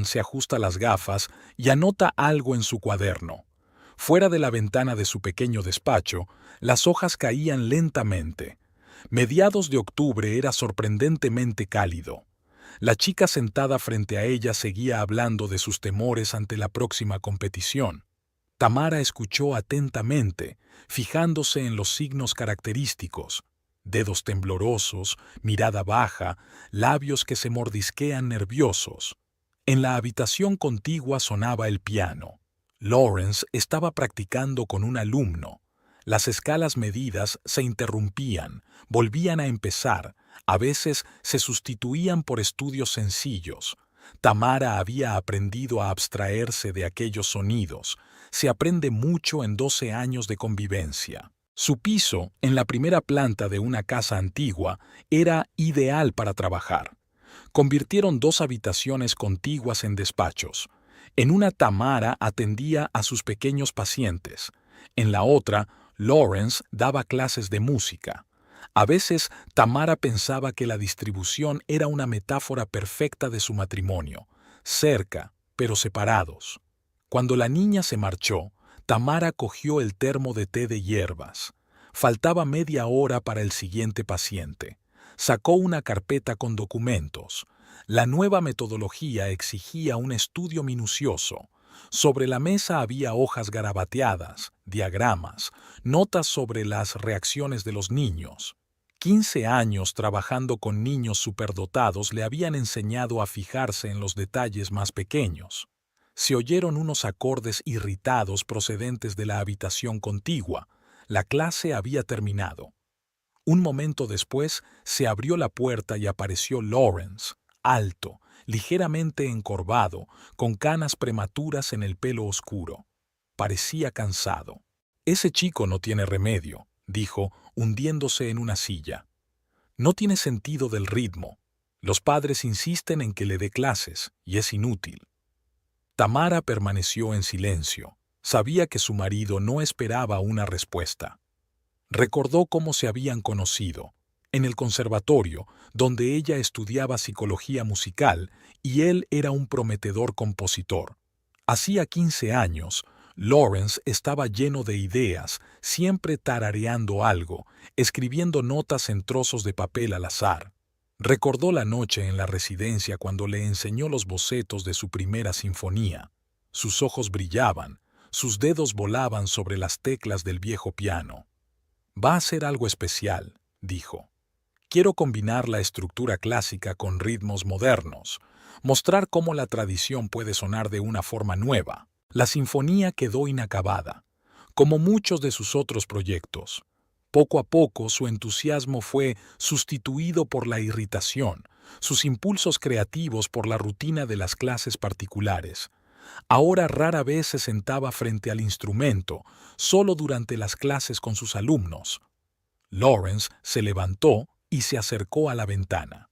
Se ajusta las gafas y anota algo en su cuaderno. Fuera de la ventana de su pequeño despacho, las hojas caían lentamente. Mediados de octubre era sorprendentemente cálido. La chica sentada frente a ella seguía hablando de sus temores ante la próxima competición. Tamara escuchó atentamente, fijándose en los signos característicos: dedos temblorosos, mirada baja, labios que se mordisquean nerviosos. En la habitación contigua sonaba el piano. Lawrence estaba practicando con un alumno. Las escalas medidas se interrumpían, volvían a empezar, a veces se sustituían por estudios sencillos. Tamara había aprendido a abstraerse de aquellos sonidos. Se aprende mucho en 12 años de convivencia. Su piso, en la primera planta de una casa antigua, era ideal para trabajar. Convirtieron 2 habitaciones contiguas en despachos. En una Tamara atendía a sus pequeños pacientes. En la otra, Lawrence daba clases de música. A veces, Tamara pensaba que la distribución era una metáfora perfecta de su matrimonio, cerca, pero separados. Cuando la niña se marchó, Tamara cogió el termo de té de hierbas. Faltaba media hora para el siguiente paciente. Sacó una carpeta con documentos. La nueva metodología exigía un estudio minucioso. Sobre la mesa había hojas garabateadas, diagramas, notas sobre las reacciones de los niños. 15 años trabajando con niños superdotados le habían enseñado a fijarse en los detalles más pequeños. Se oyeron unos acordes irritados procedentes de la habitación contigua. La clase había terminado. Un momento después se abrió la puerta y apareció Lawrence, alto, ligeramente encorvado, con canas prematuras en el pelo oscuro. Parecía cansado. «Ese chico no tiene remedio», dijo, hundiéndose en una silla. «No tiene sentido del ritmo. Los padres insisten en que le dé clases, y es inútil». Tamara permaneció en silencio. Sabía que su marido no esperaba una respuesta. Recordó cómo se habían conocido, en el conservatorio, donde ella estudiaba psicología musical y él era un prometedor compositor. Hacía 15 años, Lawrence estaba lleno de ideas, siempre tarareando algo, escribiendo notas en trozos de papel al azar. Recordó la noche en la residencia cuando le enseñó los bocetos de su primera sinfonía. Sus ojos brillaban, sus dedos volaban sobre las teclas del viejo piano. «Va a ser algo especial», dijo. «Quiero combinar la estructura clásica con ritmos modernos, mostrar cómo la tradición puede sonar de una forma nueva». La sinfonía quedó inacabada, como muchos de sus otros proyectos. Poco a poco su entusiasmo fue sustituido por la irritación, sus impulsos creativos por la rutina de las clases particulares. Ahora rara vez se sentaba frente al instrumento, solo durante las clases con sus alumnos. Lawrence se levantó y se acercó a la ventana.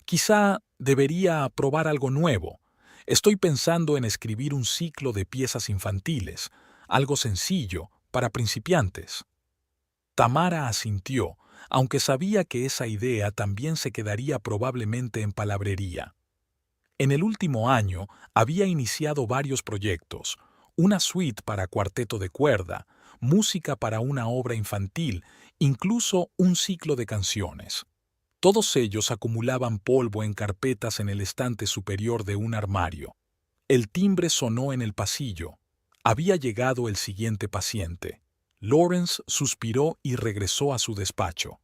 «Quizá debería probar algo nuevo. Estoy pensando en escribir un ciclo de piezas infantiles, algo sencillo, para principiantes». Tamara asintió, aunque sabía que esa idea también se quedaría probablemente en palabrería. En el último año había iniciado varios proyectos: una suite para cuarteto de cuerda, música para una obra infantil, incluso un ciclo de canciones. Todos ellos acumulaban polvo en carpetas en el estante superior de un armario. El timbre sonó en el pasillo. Había llegado el siguiente paciente. Lawrence suspiró y regresó a su despacho.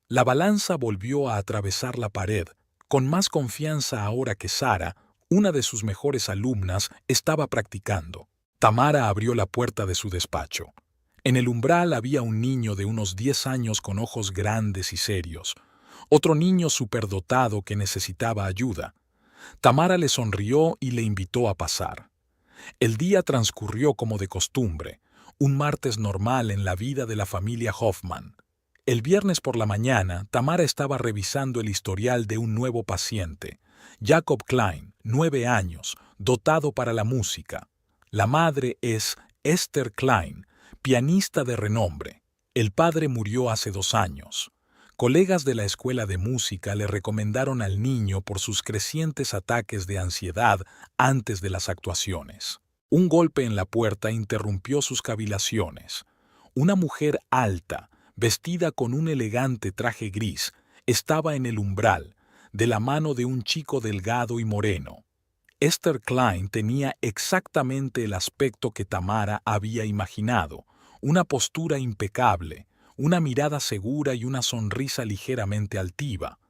La balanza volvió a atravesar la pared, con más confianza ahora que Sara, una de sus mejores alumnas, estaba practicando. Tamara abrió la puerta de su despacho. En el umbral había un niño de unos 10 años con ojos grandes y serios, otro niño superdotado que necesitaba ayuda. Tamara le sonrió y le invitó a pasar. El día transcurrió como de costumbre, un martes normal en la vida de la familia Hoffman. El viernes por la mañana, Tamara estaba revisando el historial de un nuevo paciente, Jacob Klein, 9 años, dotado para la música. La madre es Esther Klein, pianista de renombre. El padre murió hace 2 años. Colegas de la escuela de música le recomendaron al niño por sus crecientes ataques de ansiedad antes de las actuaciones. Un golpe en la puerta interrumpió sus cavilaciones. Una mujer alta, vestida con un elegante traje gris, estaba en el umbral, de la mano de un chico delgado y moreno. Esther Klein tenía exactamente el aspecto que Tamara había imaginado, una postura impecable, una mirada segura y una sonrisa ligeramente altiva.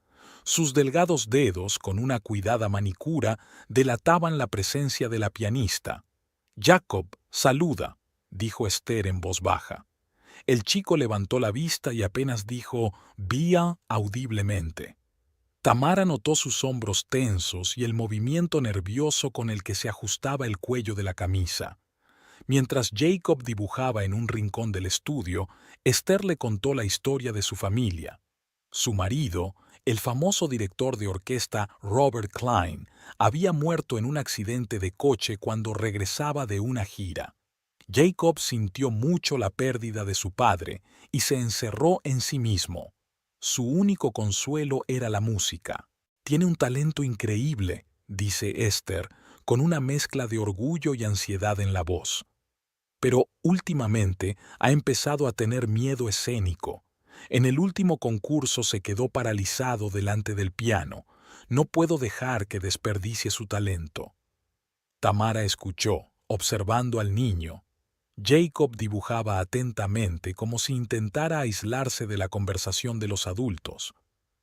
Sus delgados dedos, con una cuidada manicura, delataban la presencia de la pianista. «Jacob, saluda», dijo Esther en voz baja. El chico levantó la vista y apenas dijo «vía» audiblemente. Tamara notó sus hombros tensos y el movimiento nervioso con el que se ajustaba el cuello de la camisa. Mientras Jacob dibujaba en un rincón del estudio, Esther le contó la historia de su familia. Su marido, el famoso director de orquesta Robert Klein, había muerto en un accidente de coche cuando regresaba de una gira. Jacob sintió mucho la pérdida de su padre y se encerró en sí mismo. Su único consuelo era la música. «Tiene un talento increíble», dice Esther, con una mezcla de orgullo y ansiedad en la voz. Pero últimamente ha empezado a tener miedo escénico. En el último concurso se quedó paralizado delante del piano. No puedo dejar que desperdicie su talento. Tamara escuchó, observando al niño. Jacob dibujaba atentamente como si intentara aislarse de la conversación de los adultos.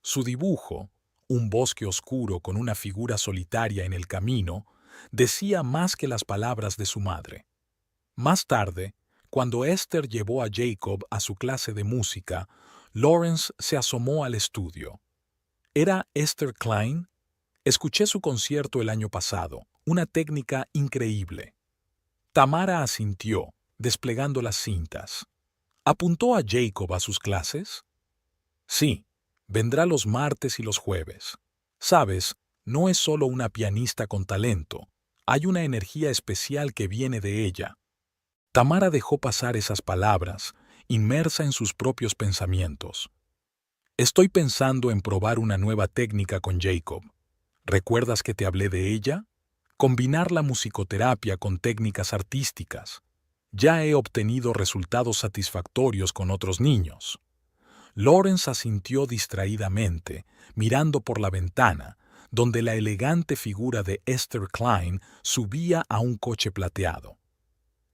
Su dibujo, un bosque oscuro con una figura solitaria en el camino, decía más que las palabras de su madre. Más tarde, cuando Esther llevó a Jacob a su clase de música, Lawrence se asomó al estudio. ¿Era Esther Klein? Escuché su concierto el año pasado, una técnica increíble. Tamara asintió, desplegando las cintas. ¿Apuntó a Jacob a sus clases? Sí, vendrá los martes y los jueves. Sabes, no es solo una pianista con talento, hay una energía especial que viene de ella. Tamara dejó pasar esas palabras, inmersa en sus propios pensamientos. Estoy pensando en probar una nueva técnica con Jacob. ¿Recuerdas que te hablé de ella? Combinar la musicoterapia con técnicas artísticas. Ya he obtenido resultados satisfactorios con otros niños. Lawrence asintió distraídamente, mirando por la ventana, donde la elegante figura de Esther Klein subía a un coche plateado.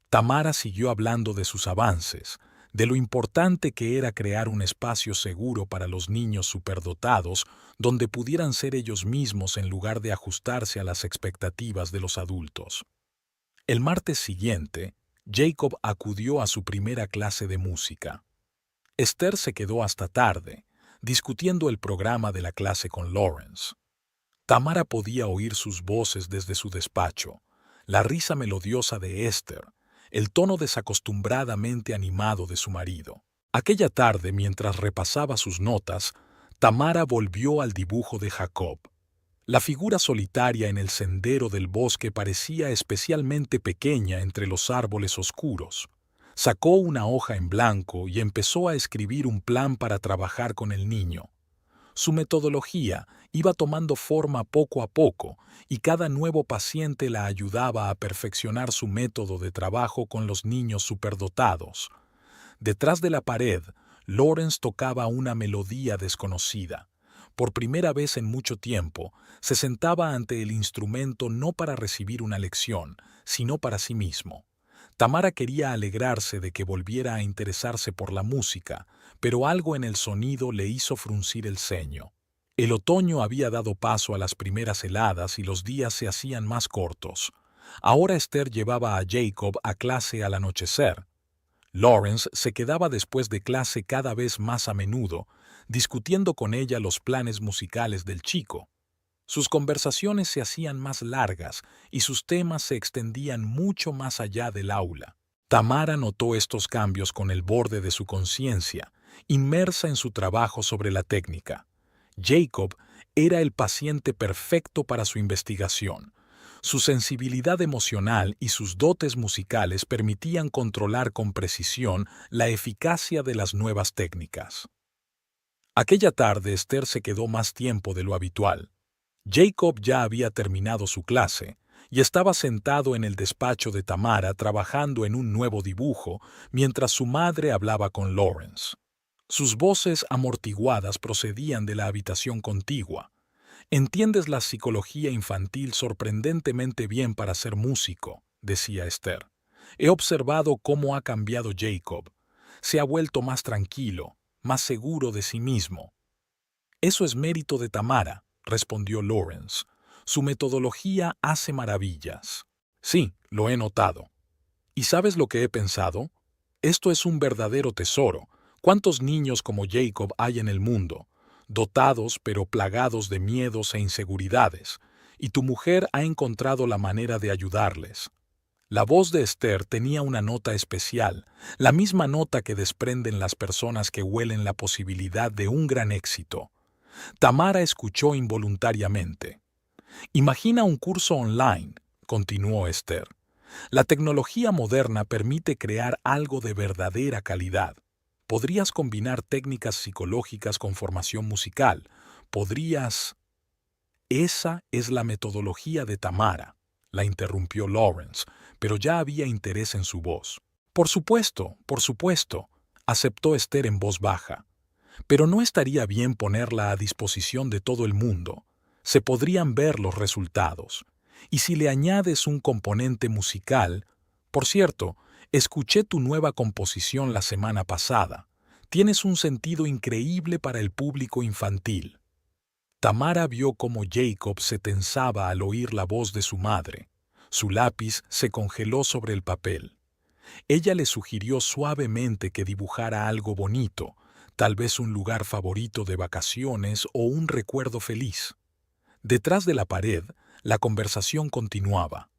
Tamara siguió hablando de sus avances, de lo importante que era crear un espacio seguro para los niños superdotados donde pudieran ser ellos mismos en lugar de ajustarse a las expectativas de los adultos. El martes siguiente, Jacob acudió a su primera clase de música. Esther se quedó hasta tarde, discutiendo el programa de la clase con Lawrence. Tamara podía oír sus voces desde su despacho, la risa melodiosa de Esther, el tono desacostumbradamente animado de su marido. Aquella tarde, mientras repasaba sus notas, Tamara volvió al dibujo de Jacob. La figura solitaria en el sendero del bosque parecía especialmente pequeña entre los árboles oscuros. Sacó una hoja en blanco y empezó a escribir un plan para trabajar con el niño. Su metodología iba tomando forma poco a poco y cada nuevo paciente la ayudaba a perfeccionar su método de trabajo con los niños superdotados. Detrás de la pared, Lawrence tocaba una melodía desconocida. Por primera vez en mucho tiempo, se sentaba ante el instrumento no para recibir una lección, sino para sí mismo. Tamara quería alegrarse de que volviera a interesarse por la música, pero algo en el sonido le hizo fruncir el ceño. El otoño había dado paso a las primeras heladas y los días se hacían más cortos. Ahora Esther llevaba a Jacob a clase al anochecer. Lawrence se quedaba después de clase cada vez más a menudo, discutiendo con ella los planes musicales del chico. Sus conversaciones se hacían más largas y sus temas se extendían mucho más allá del aula. Tamara notó estos cambios con el borde de su conciencia, inmersa en su trabajo sobre la técnica. Jacob era el paciente perfecto para su investigación. Su sensibilidad emocional y sus dotes musicales permitían controlar con precisión la eficacia de las nuevas técnicas. Aquella tarde Esther se quedó más tiempo de lo habitual. Jacob ya había terminado su clase y estaba sentado en el despacho de Tamara trabajando en un nuevo dibujo mientras su madre hablaba con Lawrence. Sus voces amortiguadas procedían de la habitación contigua. «Entiendes la psicología infantil sorprendentemente bien para ser músico», decía Esther. «He observado cómo ha cambiado Jacob. Se ha vuelto más tranquilo, más seguro de sí mismo». «Eso es mérito de Tamara», respondió Lawrence. «Su metodología hace maravillas». «Sí, lo he notado». «¿Y sabes lo que he pensado? Esto es un verdadero tesoro. ¿Cuántos niños como Jacob hay en el mundo, dotados pero plagados de miedos e inseguridades? Y tu mujer ha encontrado la manera de ayudarles». La voz de Esther tenía una nota especial, la misma nota que desprenden las personas que huelen la posibilidad de un gran éxito. Tamara escuchó involuntariamente. «Imagina un curso online», continuó Esther. «La tecnología moderna permite crear algo de verdadera calidad. Podrías combinar técnicas psicológicas con formación musical. Podrías...» «Esa es la metodología de Tamara», la interrumpió Lawrence, pero ya había interés en su voz. Por supuesto», aceptó Esther en voz baja. «Pero no estaría bien ponerla a disposición de todo el mundo. Se podrían ver los resultados. Y si le añades un componente musical... Por cierto, escuché tu nueva composición la semana pasada. Tienes un sentido increíble para el público infantil». Tamara vio cómo Jacob se tensaba al oír la voz de su madre. Su lápiz se congeló sobre el papel. Ella le sugirió suavemente que dibujara algo bonito, tal vez un lugar favorito de vacaciones o un recuerdo feliz. Detrás de la pared, la conversación continuaba.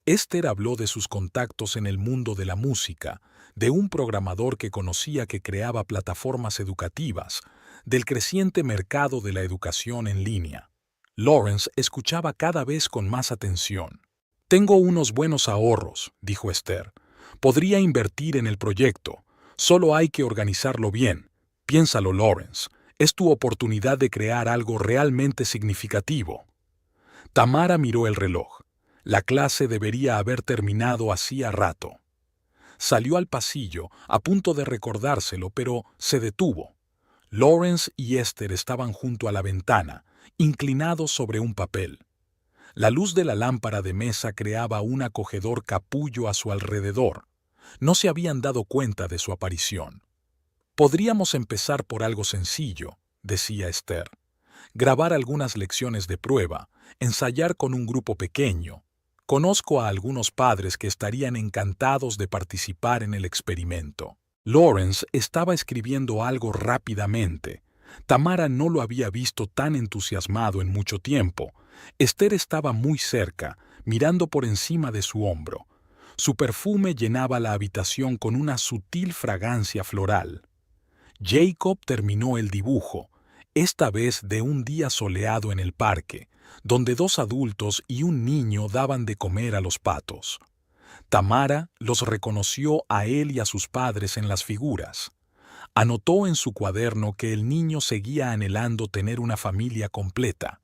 Esther habló de sus contactos en el mundo de la música, de un programador que conocía que creaba plataformas educativas, del creciente mercado de la educación en línea. Lawrence escuchaba cada vez con más atención. «Tengo unos buenos ahorros», dijo Esther. «Podría invertir en el proyecto. Solo hay que organizarlo bien. Piénsalo, Lawrence. Es tu oportunidad de crear algo realmente significativo». Tamara miró el reloj. La clase debería haber terminado hacía rato. Salió al pasillo, a punto de recordárselo, pero se detuvo. Lawrence y Esther estaban junto a la ventana, inclinados sobre un papel. La luz de la lámpara de mesa creaba un acogedor capullo a su alrededor. No se habían dado cuenta de su aparición. «Podríamos empezar por algo sencillo», decía Esther. «Grabar algunas lecciones de prueba, ensayar con un grupo pequeño. Conozco a algunos padres que estarían encantados de participar en el experimento». Lawrence estaba escribiendo algo rápidamente. Tamara no lo había visto tan entusiasmado en mucho tiempo. Esther estaba muy cerca, mirando por encima de su hombro. Su perfume llenaba la habitación con una sutil fragancia floral. Jacob terminó el dibujo, esta vez de un día soleado en el parque, donde dos adultos y un niño daban de comer a los patos. Tamara los reconoció a él y a sus padres en las figuras. Anotó en su cuaderno que el niño seguía anhelando tener una familia completa.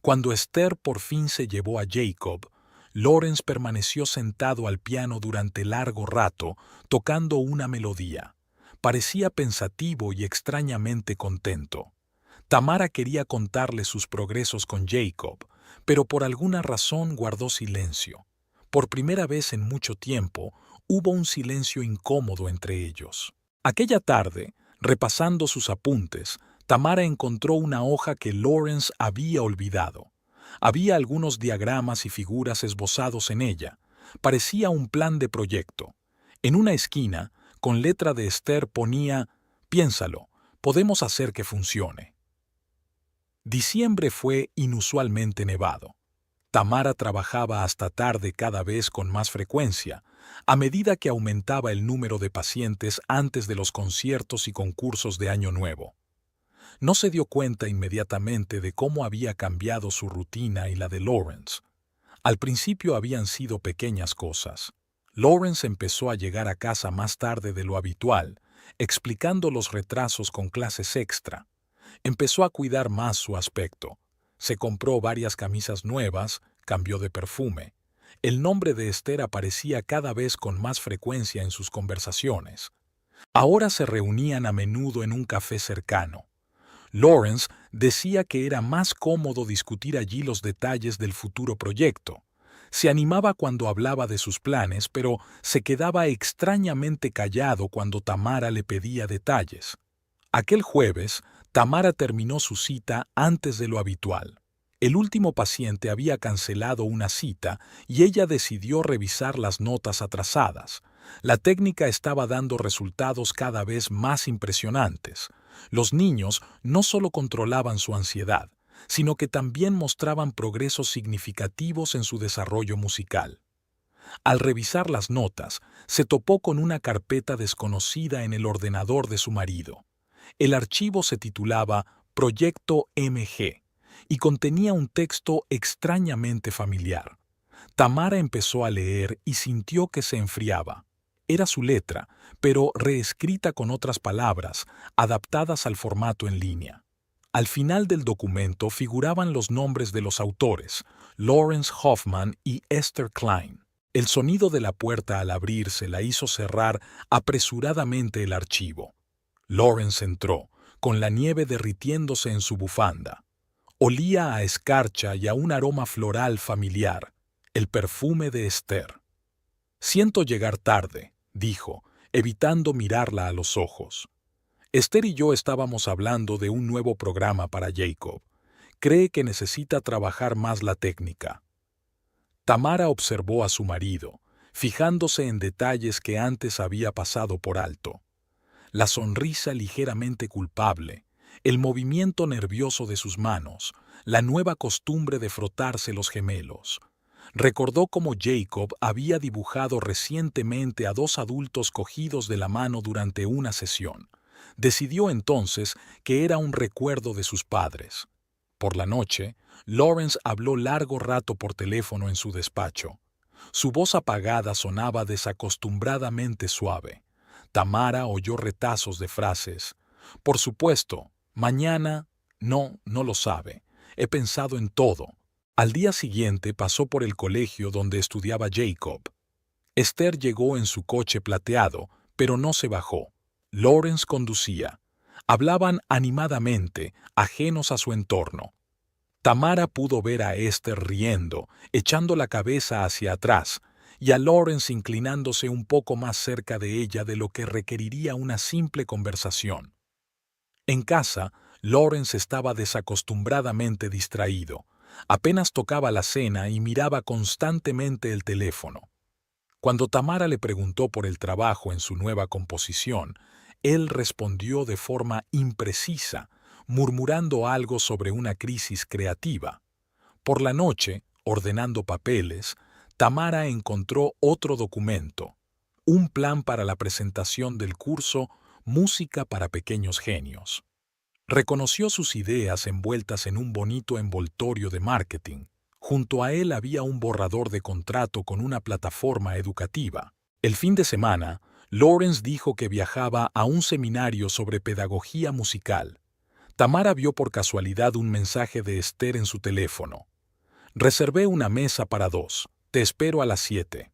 Cuando Esther por fin se llevó a Jacob, Lawrence permaneció sentado al piano durante largo rato, tocando una melodía. Parecía pensativo y extrañamente contento. Tamara quería contarle sus progresos con Jacob, pero por alguna razón guardó silencio. Por primera vez en mucho tiempo, hubo un silencio incómodo entre ellos. Aquella tarde, repasando sus apuntes, Tamara encontró una hoja que Lawrence había olvidado. Había algunos diagramas y figuras esbozados en ella. Parecía un plan de proyecto. En una esquina, con letra de Esther ponía: «Piénsalo, podemos hacer que funcione». Diciembre fue inusualmente nevado. Tamara trabajaba hasta tarde cada vez con más frecuencia, a medida que aumentaba el número de pacientes antes de los conciertos y concursos de Año Nuevo. No se dio cuenta inmediatamente de cómo había cambiado su rutina y la de Lawrence. Al principio habían sido pequeñas cosas. Lawrence empezó a llegar a casa más tarde de lo habitual, explicando los retrasos con clases extra. Empezó a cuidar más su aspecto. Se compró varias camisas nuevas, cambió de perfume. El nombre de Esther aparecía cada vez con más frecuencia en sus conversaciones. Ahora se reunían a menudo en un café cercano. Lawrence decía que era más cómodo discutir allí los detalles del futuro proyecto. Se animaba cuando hablaba de sus planes, pero se quedaba extrañamente callado cuando Tamara le pedía detalles. Aquel jueves, Tamara terminó su cita antes de lo habitual. El último paciente había cancelado una cita y ella decidió revisar las notas atrasadas. La técnica estaba dando resultados cada vez más impresionantes. Los niños no solo controlaban su ansiedad, sino que también mostraban progresos significativos en su desarrollo musical. Al revisar las notas, se topó con una carpeta desconocida en el ordenador de su marido. El archivo se titulaba Proyecto MG y contenía un texto extrañamente familiar. Tamara empezó a leer y sintió que se enfriaba. Era su letra, pero reescrita con otras palabras, adaptadas al formato en línea. Al final del documento figuraban los nombres de los autores, Lawrence Hoffman y Esther Klein. El sonido de la puerta al abrirse la hizo cerrar apresuradamente el archivo. Lawrence entró, con la nieve derritiéndose en su bufanda. Olía a escarcha y a un aroma floral familiar, el perfume de Esther. «Siento llegar tarde», dijo, evitando mirarla a los ojos. Esther y yo estábamos hablando de un nuevo programa para Jacob. Cree que necesita trabajar más la técnica. Tamara observó a su marido, fijándose en detalles que antes había pasado por alto. La sonrisa ligeramente culpable, el movimiento nervioso de sus manos, la nueva costumbre de frotarse los gemelos. Recordó cómo Jacob había dibujado recientemente a dos adultos cogidos de la mano durante una sesión. Decidió entonces que era un recuerdo de sus padres. Por la noche, Lawrence habló largo rato por teléfono en su despacho. Su voz apagada sonaba desacostumbradamente suave. Tamara oyó retazos de frases. «Por supuesto, mañana, no lo sabe. He pensado en todo». Al día siguiente pasó por el colegio donde estudiaba Jacob. Esther llegó en su coche plateado, pero no se bajó. Lawrence conducía. Hablaban animadamente, ajenos a su entorno. Tamara pudo ver a Esther riendo, echando la cabeza hacia atrás, y a Lawrence inclinándose un poco más cerca de ella de lo que requeriría una simple conversación. En casa, Lawrence estaba desacostumbradamente distraído. Apenas tocaba la cena y miraba constantemente el teléfono. Cuando Tamara le preguntó por el trabajo en su nueva composición, él respondió de forma imprecisa, murmurando algo sobre una crisis creativa. Por la noche, ordenando papeles, Tamara encontró otro documento, un plan para la presentación del curso Música para Pequeños Genios. Reconoció sus ideas envueltas en un bonito envoltorio de marketing. Junto a él había un borrador de contrato con una plataforma educativa. El fin de semana, Lawrence dijo que viajaba a un seminario sobre pedagogía musical. Tamara vio por casualidad un mensaje de Esther en su teléfono. «Reservé una mesa para 2. Te espero a las 7».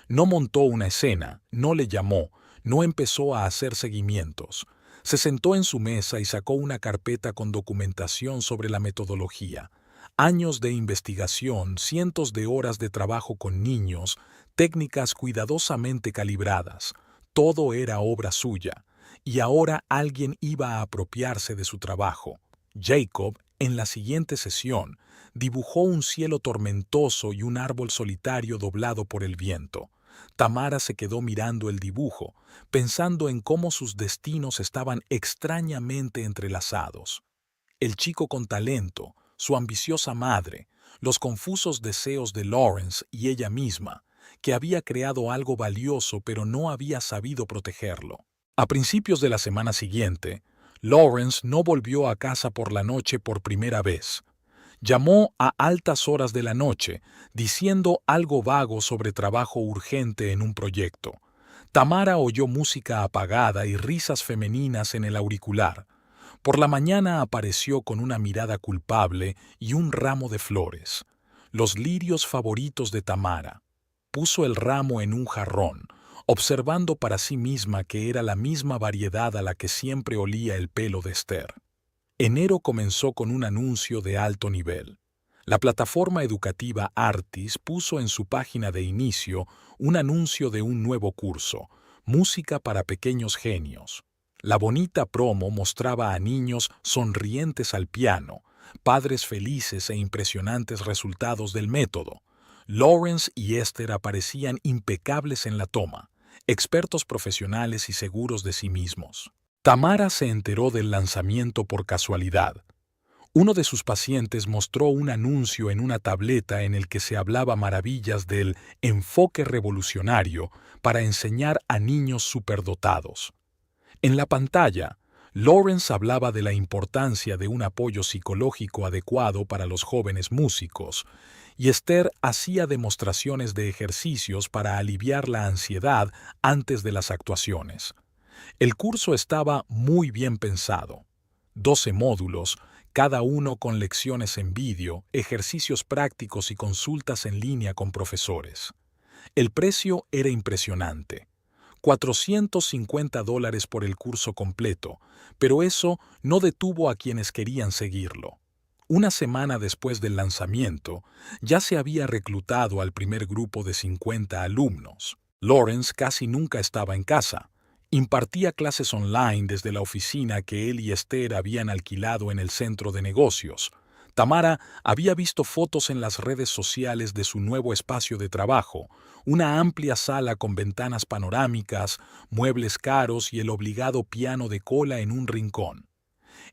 No montó una escena, no le llamó, no empezó a hacer seguimientos. Se sentó en su mesa y sacó una carpeta con documentación sobre la metodología. Años de investigación, cientos de horas de trabajo con niños, técnicas cuidadosamente calibradas. Todo era obra suya, y ahora alguien iba a apropiarse de su trabajo. Jacob, en la siguiente sesión, dibujó un cielo tormentoso y un árbol solitario doblado por el viento. Tamara se quedó mirando el dibujo, pensando en cómo sus destinos estaban extrañamente entrelazados. El chico con talento, su ambiciosa madre, los confusos deseos de Lawrence y ella misma, que había creado algo valioso pero no había sabido protegerlo. A principios de la semana siguiente, Lawrence no volvió a casa por la noche por primera vez. Llamó a altas horas de la noche, diciendo algo vago sobre trabajo urgente en un proyecto. Tamara oyó música apagada y risas femeninas en el auricular. Por la mañana apareció con una mirada culpable y un ramo de flores, los lirios favoritos de Tamara. Puso el ramo en un jarrón, observando para sí misma que era la misma variedad a la que siempre olía el pelo de Esther. Enero comenzó con un anuncio de alto nivel. La plataforma educativa Artis puso en su página de inicio un anuncio de un nuevo curso, Música para Pequeños Genios. La bonita promo mostraba a niños sonrientes al piano, padres felices e impresionantes resultados del método. Lawrence y Esther aparecían impecables en la toma, expertos profesionales y seguros de sí mismos. Tamara se enteró del lanzamiento por casualidad. Uno de sus pacientes mostró un anuncio en una tableta en el que se hablaba maravillas del enfoque revolucionario para enseñar a niños superdotados. En la pantalla, Lawrence hablaba de la importancia de un apoyo psicológico adecuado para los jóvenes músicos, y Esther hacía demostraciones de ejercicios para aliviar la ansiedad antes de las actuaciones. El curso estaba muy bien pensado. 12 módulos, cada uno con lecciones en vídeo, ejercicios prácticos y consultas en línea con profesores. El precio era impresionante. $450 por el curso completo, pero eso no detuvo a quienes querían seguirlo. Una semana después del lanzamiento, ya se había reclutado al primer grupo de 50 alumnos. Lawrence casi nunca estaba en casa. Impartía clases online desde la oficina que él y Esther habían alquilado en el centro de negocios. Tamara había visto fotos en las redes sociales de su nuevo espacio de trabajo, una amplia sala con ventanas panorámicas, muebles caros y el obligado piano de cola en un rincón.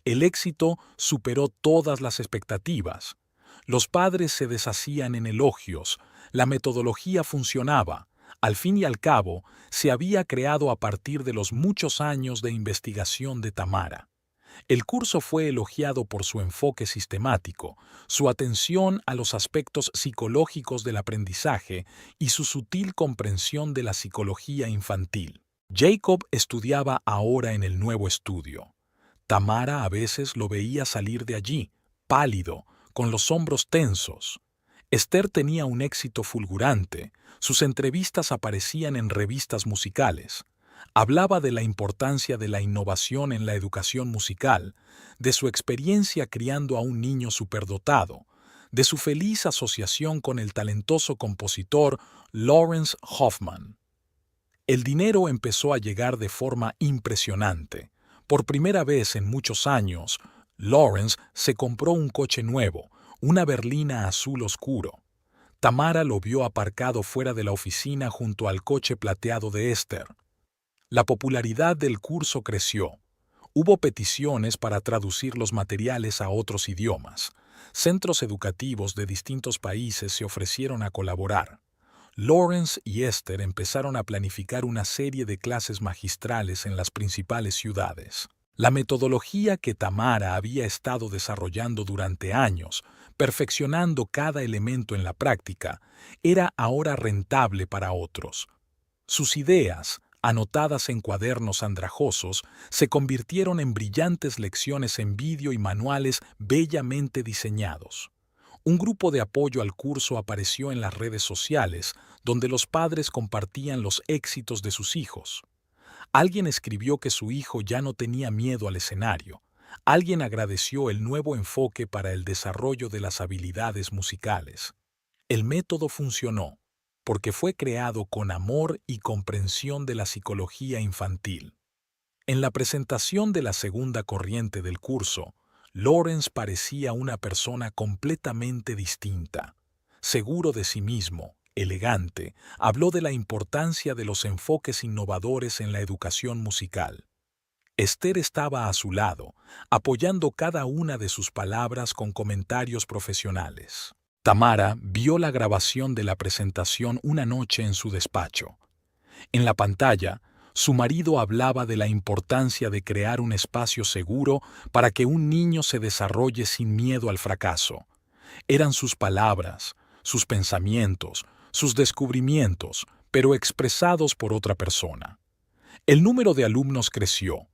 El éxito superó todas las expectativas. Los padres se deshacían en elogios, la metodología funcionaba. Al fin y al cabo, se había creado a partir de los muchos años de investigación de Tamara. El curso fue elogiado por su enfoque sistemático, su atención a los aspectos psicológicos del aprendizaje y su sutil comprensión de la psicología infantil. Jacob estudiaba ahora en el nuevo estudio. Tamara a veces lo veía salir de allí, pálido, con los hombros tensos. Esther tenía un éxito fulgurante, sus entrevistas aparecían en revistas musicales. Hablaba de la importancia de la innovación en la educación musical, de su experiencia criando a un niño superdotado, de su feliz asociación con el talentoso compositor Lawrence Hoffman. El dinero empezó a llegar de forma impresionante. Por primera vez en muchos años, Lawrence se compró un coche nuevo, una berlina azul oscuro. Tamara lo vio aparcado fuera de la oficina junto al coche plateado de Esther. La popularidad del curso creció. Hubo peticiones para traducir los materiales a otros idiomas. Centros educativos de distintos países se ofrecieron a colaborar. Lawrence y Esther empezaron a planificar una serie de clases magistrales en las principales ciudades. La metodología que Tamara había estado desarrollando durante años, perfeccionando cada elemento en la práctica, era ahora rentable para otros. Sus ideas, anotadas en cuadernos andrajosos, se convirtieron en brillantes lecciones en vídeo y manuales bellamente diseñados. Un grupo de apoyo al curso apareció en las redes sociales, donde los padres compartían los éxitos de sus hijos. Alguien escribió que su hijo ya no tenía miedo al escenario. Alguien agradeció el nuevo enfoque para el desarrollo de las habilidades musicales. El método funcionó, porque fue creado con amor y comprensión de la psicología infantil. En la presentación de la segunda corriente del curso, Lawrence parecía una persona completamente distinta. Seguro de sí mismo, elegante, habló de la importancia de los enfoques innovadores en la educación musical. Esther estaba a su lado, apoyando cada una de sus palabras con comentarios profesionales. Tamara vio la grabación de la presentación una noche en su despacho. En la pantalla, su marido hablaba de la importancia de crear un espacio seguro para que un niño se desarrolle sin miedo al fracaso. Eran sus palabras, sus pensamientos, sus descubrimientos, pero expresados por otra persona. El número de alumnos creció.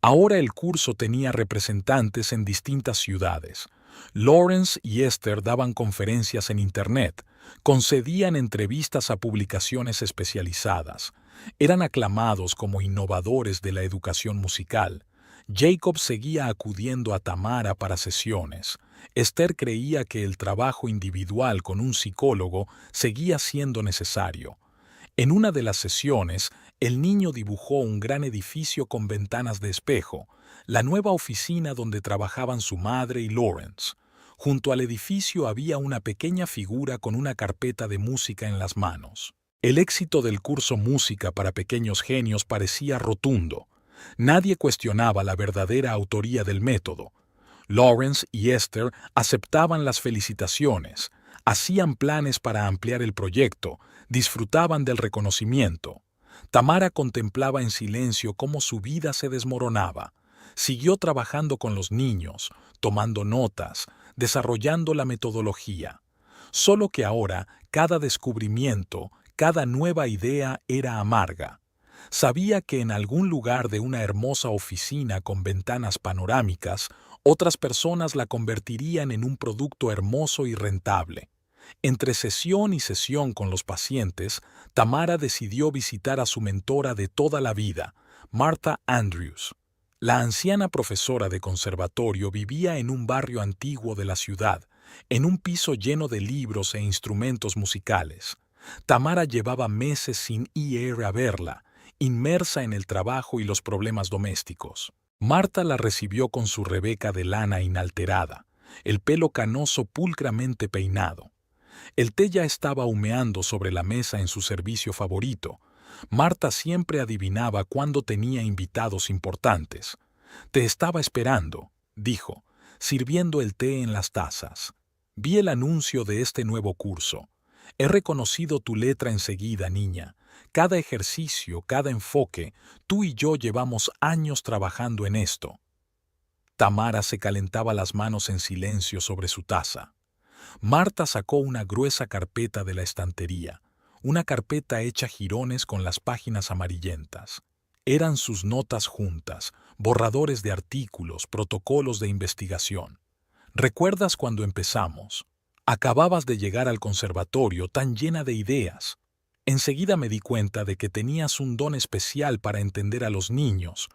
Ahora el curso tenía representantes en distintas ciudades. Lawrence y Esther daban conferencias en Internet, concedían entrevistas a publicaciones especializadas, eran aclamados como innovadores de la educación musical. Jacob seguía acudiendo a Tamara para sesiones. Esther creía que el trabajo individual con un psicólogo seguía siendo necesario. En una de las sesiones, el niño dibujó un gran edificio con ventanas de espejo, la nueva oficina donde trabajaban su madre y Lawrence. Junto al edificio había una pequeña figura con una carpeta de música en las manos. El éxito del curso Música para Pequeños Genios parecía rotundo. Nadie cuestionaba la verdadera autoría del método. Lawrence y Esther aceptaban las felicitaciones, hacían planes para ampliar el proyecto, disfrutaban del reconocimiento. Tamara contemplaba en silencio cómo su vida se desmoronaba. Siguió trabajando con los niños, tomando notas, desarrollando la metodología. Solo que ahora cada descubrimiento, cada nueva idea era amarga. Sabía que en algún lugar de una hermosa oficina con ventanas panorámicas, otras personas la convertirían en un producto hermoso y rentable. Entre sesión y sesión con los pacientes, Tamara decidió visitar a su mentora de toda la vida, Martha Andrews. La anciana profesora de conservatorio vivía en un barrio antiguo de la ciudad, en un piso lleno de libros e instrumentos musicales. Tamara llevaba meses sin ir a verla, inmersa en el trabajo y los problemas domésticos. Marta la recibió con su Rebeca de lana inalterada, el pelo canoso pulcramente peinado. El té ya estaba humeando sobre la mesa en su servicio favorito. Marta siempre adivinaba cuándo tenía invitados importantes. «Te estaba esperando», dijo, sirviendo el té en las tazas. «Vi el anuncio de este nuevo curso. He reconocido tu letra enseguida, niña. Cada ejercicio, cada enfoque, tú y yo llevamos años trabajando en esto». Tamara se calentaba las manos en silencio sobre su taza. Marta sacó una gruesa carpeta de la estantería, una carpeta hecha jirones con las páginas amarillentas. Eran sus notas juntas, borradores de artículos, protocolos de investigación. ¿Recuerdas cuando empezamos? Acababas de llegar al conservatorio tan llena de ideas. Enseguida me di cuenta de que tenías un don especial para entender a los niños,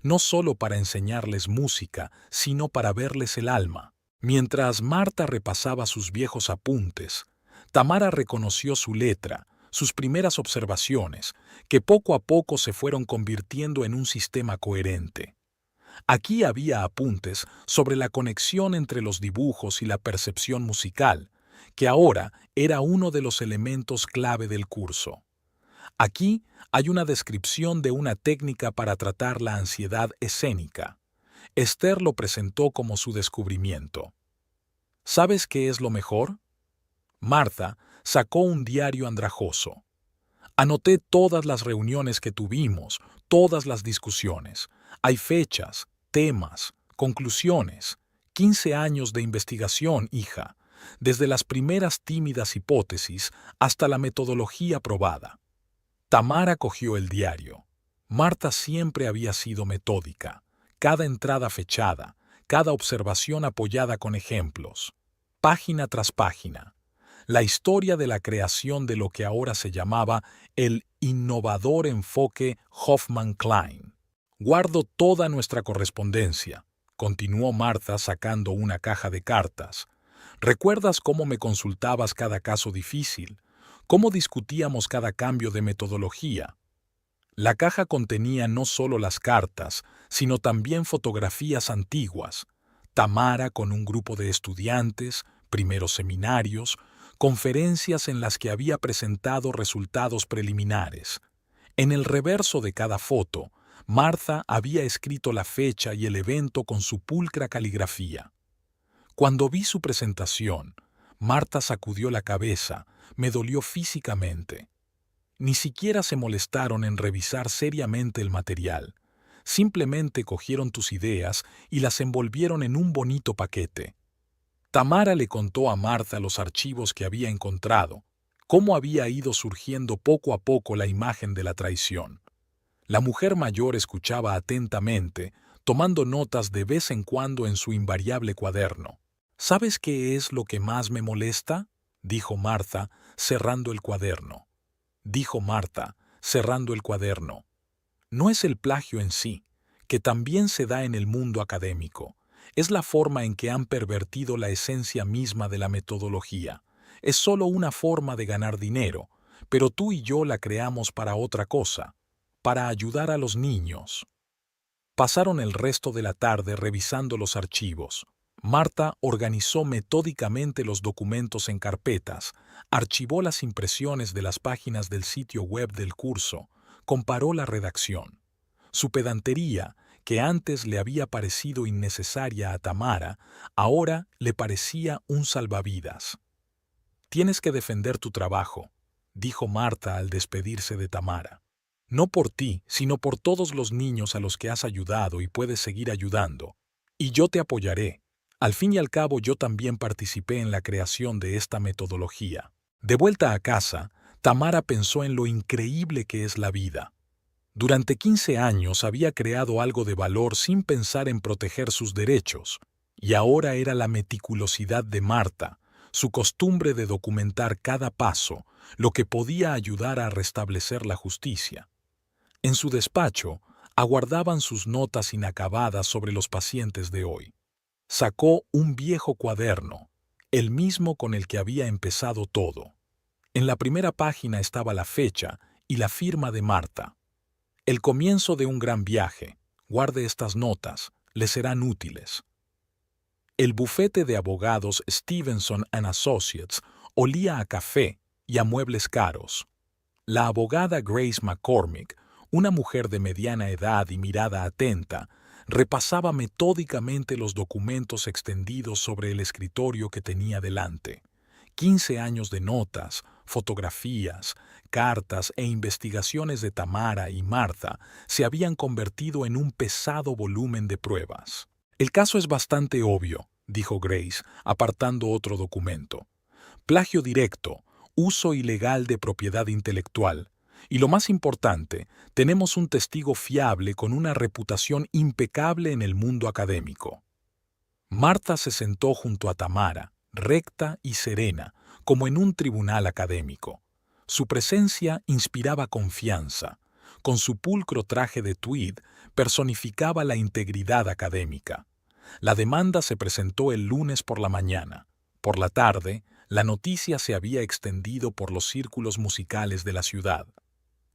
no solo para enseñarles música, sino para verles el alma. Mientras Marta repasaba sus viejos apuntes, Tamara reconoció su letra, sus primeras observaciones, que poco a poco se fueron convirtiendo en un sistema coherente. Aquí había apuntes sobre la conexión entre los dibujos y la percepción musical, que ahora era uno de los elementos clave del curso. Aquí hay una descripción de una técnica para tratar la ansiedad escénica. Esther lo presentó como su descubrimiento. ¿Sabes qué es lo mejor? Martha sacó un diario andrajoso. Anoté todas las reuniones que tuvimos, todas las discusiones. Hay fechas, temas, conclusiones. 15 años de investigación, hija, desde las primeras tímidas hipótesis hasta la metodología probada. Tamara cogió el diario. Martha siempre había sido metódica, cada entrada fechada, cada observación apoyada con ejemplos. Página tras página. La historia de la creación de lo que ahora se llamaba el innovador enfoque Hoffman-Klein. Guardo toda nuestra correspondencia, continuó Martha sacando una caja de cartas. ¿Recuerdas cómo me consultabas cada caso difícil? ¿Cómo discutíamos cada cambio de metodología? La caja contenía no solo las cartas, sino también fotografías antiguas. Tamara con un grupo de estudiantes, primeros seminarios, conferencias en las que había presentado resultados preliminares. En el reverso de cada foto, Martha había escrito la fecha y el evento con su pulcra caligrafía. Cuando vi su presentación, Martha sacudió la cabeza, me dolió físicamente. Ni siquiera se molestaron en revisar seriamente el material. Simplemente cogieron tus ideas y las envolvieron en un bonito paquete. Tamara le contó a Martha los archivos que había encontrado, cómo había ido surgiendo poco a poco la imagen de la traición. La mujer mayor escuchaba atentamente, tomando notas de vez en cuando en su invariable cuaderno. ¿Sabes qué es lo que más me molesta?, dijo Martha, cerrando el cuaderno. No es el plagio en sí, que también se da en el mundo académico. Es la forma en que han pervertido la esencia misma de la metodología. Es solo una forma de ganar dinero, pero tú y yo la creamos para otra cosa, para ayudar a los niños. Pasaron el resto de la tarde revisando los archivos. Martha organizó metódicamente los documentos en carpetas, archivó las impresiones de las páginas del sitio web del curso, comparó la redacción. Su pedantería, que antes le había parecido innecesaria a Tamara, ahora le parecía un salvavidas. «Tienes que defender tu trabajo», dijo Martha al despedirse de Tamara. «No por ti, sino por todos los niños a los que has ayudado y puedes seguir ayudando. Y yo te apoyaré. Al fin y al cabo yo también participé en la creación de esta metodología». De vuelta a casa, Tamara pensó en lo increíble que es la vida. Durante 15 años había creado algo de valor sin pensar en proteger sus derechos, y ahora era la meticulosidad de Martha, su costumbre de documentar cada paso, lo que podía ayudar a restablecer la justicia. En su despacho, aguardaban sus notas inacabadas sobre los pacientes de hoy. Sacó un viejo cuaderno, el mismo con el que había empezado todo. En la primera página estaba la fecha y la firma de Martha. El comienzo de un gran viaje. Guarde estas notas, le serán útiles. El bufete de abogados Stevenson & Associates olía a café y a muebles caros. La abogada Grace McCormick, una mujer de mediana edad y mirada atenta, repasaba metódicamente los documentos extendidos sobre el escritorio que tenía delante. 15 años de notas, fotografías, cartas e investigaciones de Tamara y Martha se habían convertido en un pesado volumen de pruebas. «El caso es bastante obvio», dijo Grace, apartando otro documento. «Plagio directo, uso ilegal de propiedad intelectual. Y lo más importante, tenemos un testigo fiable con una reputación impecable en el mundo académico». Martha se sentó junto a Tamara, recta y serena, como en un tribunal académico. Su presencia inspiraba confianza. Con su pulcro traje de tweed personificaba la integridad académica. La demanda se presentó el lunes por la mañana. Por la tarde, la noticia se había extendido por los círculos musicales de la ciudad.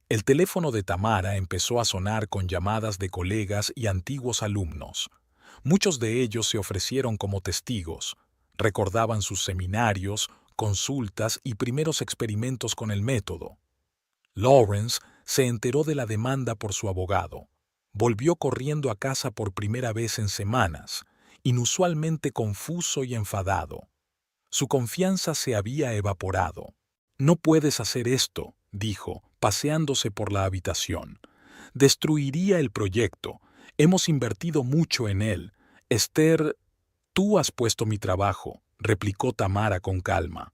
El teléfono de Tamara empezó a sonar con llamadas de colegas y antiguos alumnos. Muchos de ellos se ofrecieron como testigos. Recordaban sus seminarios, consultas y primeros experimentos con el método. Lawrence se enteró de la demanda por su abogado. Volvió corriendo a casa por primera vez en semanas, inusualmente confuso y enfadado. Su confianza se había evaporado. «No puedes hacer esto», dijo, paseándose por la habitación. «Destruiría el proyecto. Hemos invertido mucho en él. Esther...» «Tú has puesto mi trabajo», replicó Tamara con calma.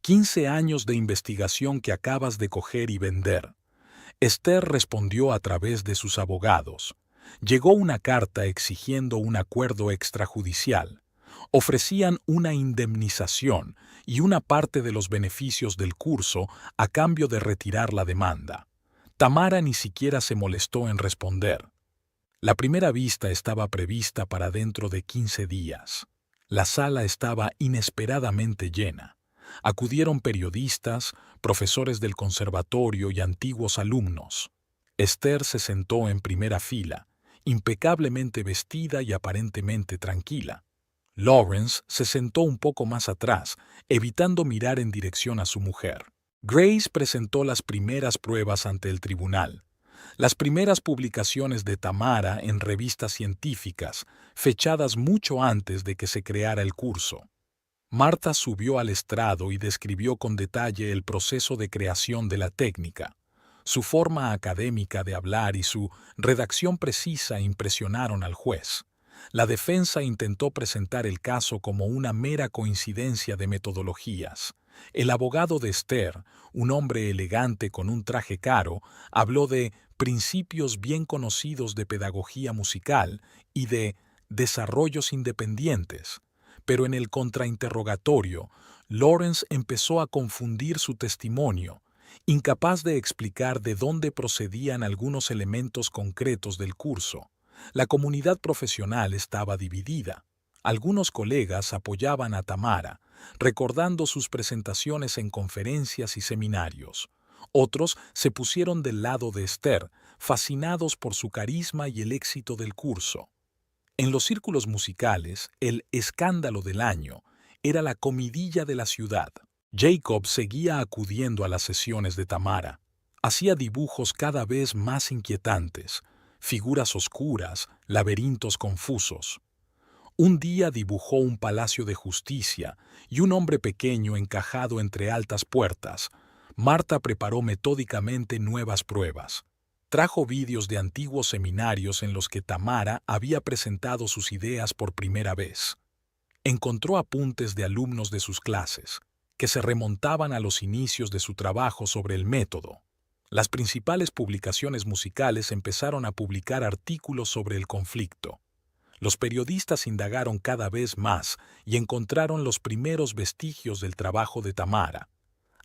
15 años de investigación que acabas de coger y vender. Esther respondió a través de sus abogados. Llegó una carta exigiendo un acuerdo extrajudicial. Ofrecían una indemnización y una parte de los beneficios del curso a cambio de retirar la demanda. Tamara ni siquiera se molestó en responder. La primera vista estaba prevista para dentro de 15 días. La sala estaba inesperadamente llena. Acudieron periodistas, profesores del conservatorio y antiguos alumnos. Esther se sentó en primera fila, impecablemente vestida y aparentemente tranquila. Lawrence se sentó un poco más atrás, evitando mirar en dirección a su mujer. Grace presentó las primeras pruebas ante el tribunal. Las primeras publicaciones de Tamara en revistas científicas, fechadas mucho antes de que se creara el curso. Martha subió al estrado y describió con detalle el proceso de creación de la técnica. Su forma académica de hablar y su redacción precisa impresionaron al juez. La defensa intentó presentar el caso como una mera coincidencia de metodologías. El abogado de Esther, un hombre elegante con un traje caro, habló de principios bien conocidos de pedagogía musical y de desarrollos independientes. Pero en el contrainterrogatorio, Lawrence empezó a confundir su testimonio, incapaz de explicar de dónde procedían algunos elementos concretos del curso. La comunidad profesional estaba dividida. Algunos colegas apoyaban a Tamara, recordando sus presentaciones en conferencias y seminarios. Otros se pusieron del lado de Esther, fascinados por su carisma y el éxito del curso. En los círculos musicales, el escándalo del año era la comidilla de la ciudad. Jacob seguía acudiendo a las sesiones de Tamara. Hacía dibujos cada vez más inquietantes, figuras oscuras, laberintos confusos. Un día dibujó un palacio de justicia y un hombre pequeño encajado entre altas puertas. Marta preparó metódicamente nuevas pruebas. Trajo vídeos de antiguos seminarios en los que Tamara había presentado sus ideas por primera vez. Encontró apuntes de alumnos de sus clases, que se remontaban a los inicios de su trabajo sobre el método. Las principales publicaciones musicales empezaron a publicar artículos sobre el conflicto. Los periodistas indagaron cada vez más y encontraron los primeros vestigios del trabajo de Tamara.